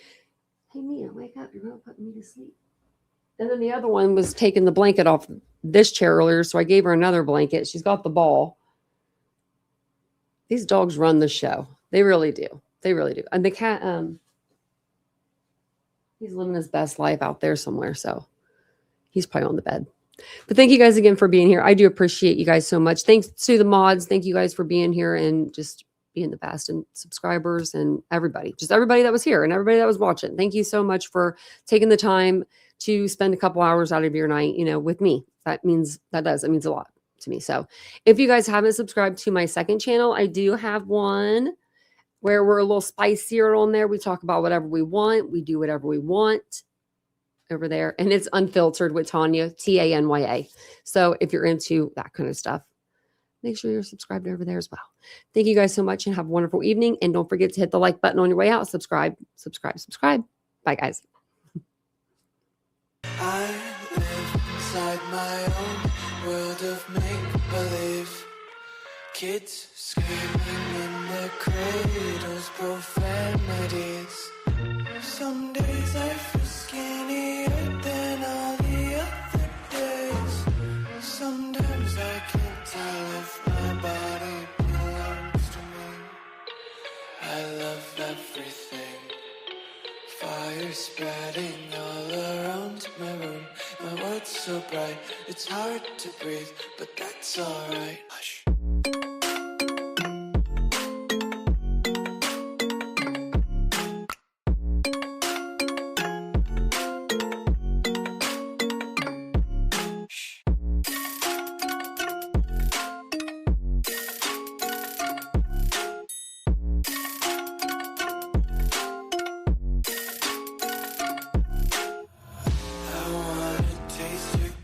Hey Mia, wake up. You're not putting me to sleep. And then the other one was taking the blanket off this chair earlier, so I gave her another blanket. She's got the ball. These dogs run the show. They really do. They really do. And the cat, he's living his best life out there somewhere, so he's probably on the bed. But thank you guys again for being here. I do appreciate you guys so much. Thanks to the mods. Thank you guys for being here and just being the best, and subscribers and everybody, just everybody that was here and everybody that was watching. Thank you so much for taking the time to spend a couple hours out of your night, you know, with me. That means a lot to me. So if you guys haven't subscribed to my second channel, I do have one where we're a little spicier on there. We talk about whatever we want. We do whatever we want over there. And it's Unfiltered with Tanya, Tanya. So if you're into that kind of stuff, make sure you're subscribed over there as well. Thank you guys so much and have a wonderful evening. And don't forget to hit the like button on your way out. Subscribe. Bye, guys. I live inside my own world of make-believe. Kids screaming in their cradles, profanities. Some days I feel skinnier than all the other days. Sometimes I can't tell if my body belongs to me. I love everything. Fire spreading all around my room. My world's so bright, it's hard to breathe, but that's alright. Hush.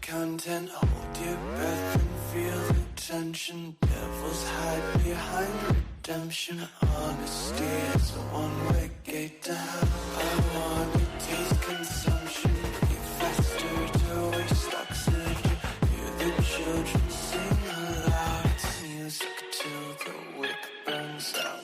Content, hold your breath and feel the tension. Devils hide behind redemption. Honesty is a one-way gate to hell. I want to taste consumption. Be faster to waste oxygen. Hear the children sing aloud. It's music till the wick burns out.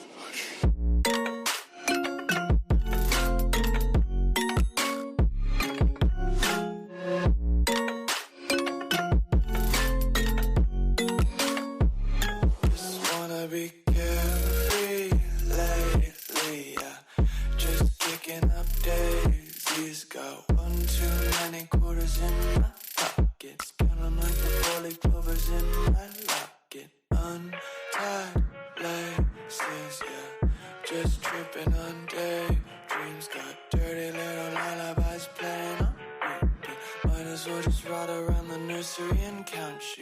Be carefree lately, yeah. Just picking up daisies. Got 1 too many quarters in my pockets. Counting like the 4-leaf clovers in my locket. Untied laces, yeah. Just tripping on daydreams. Got dirty little lullabies playing on repeat. Might as well just ride around the nursery and count sheep.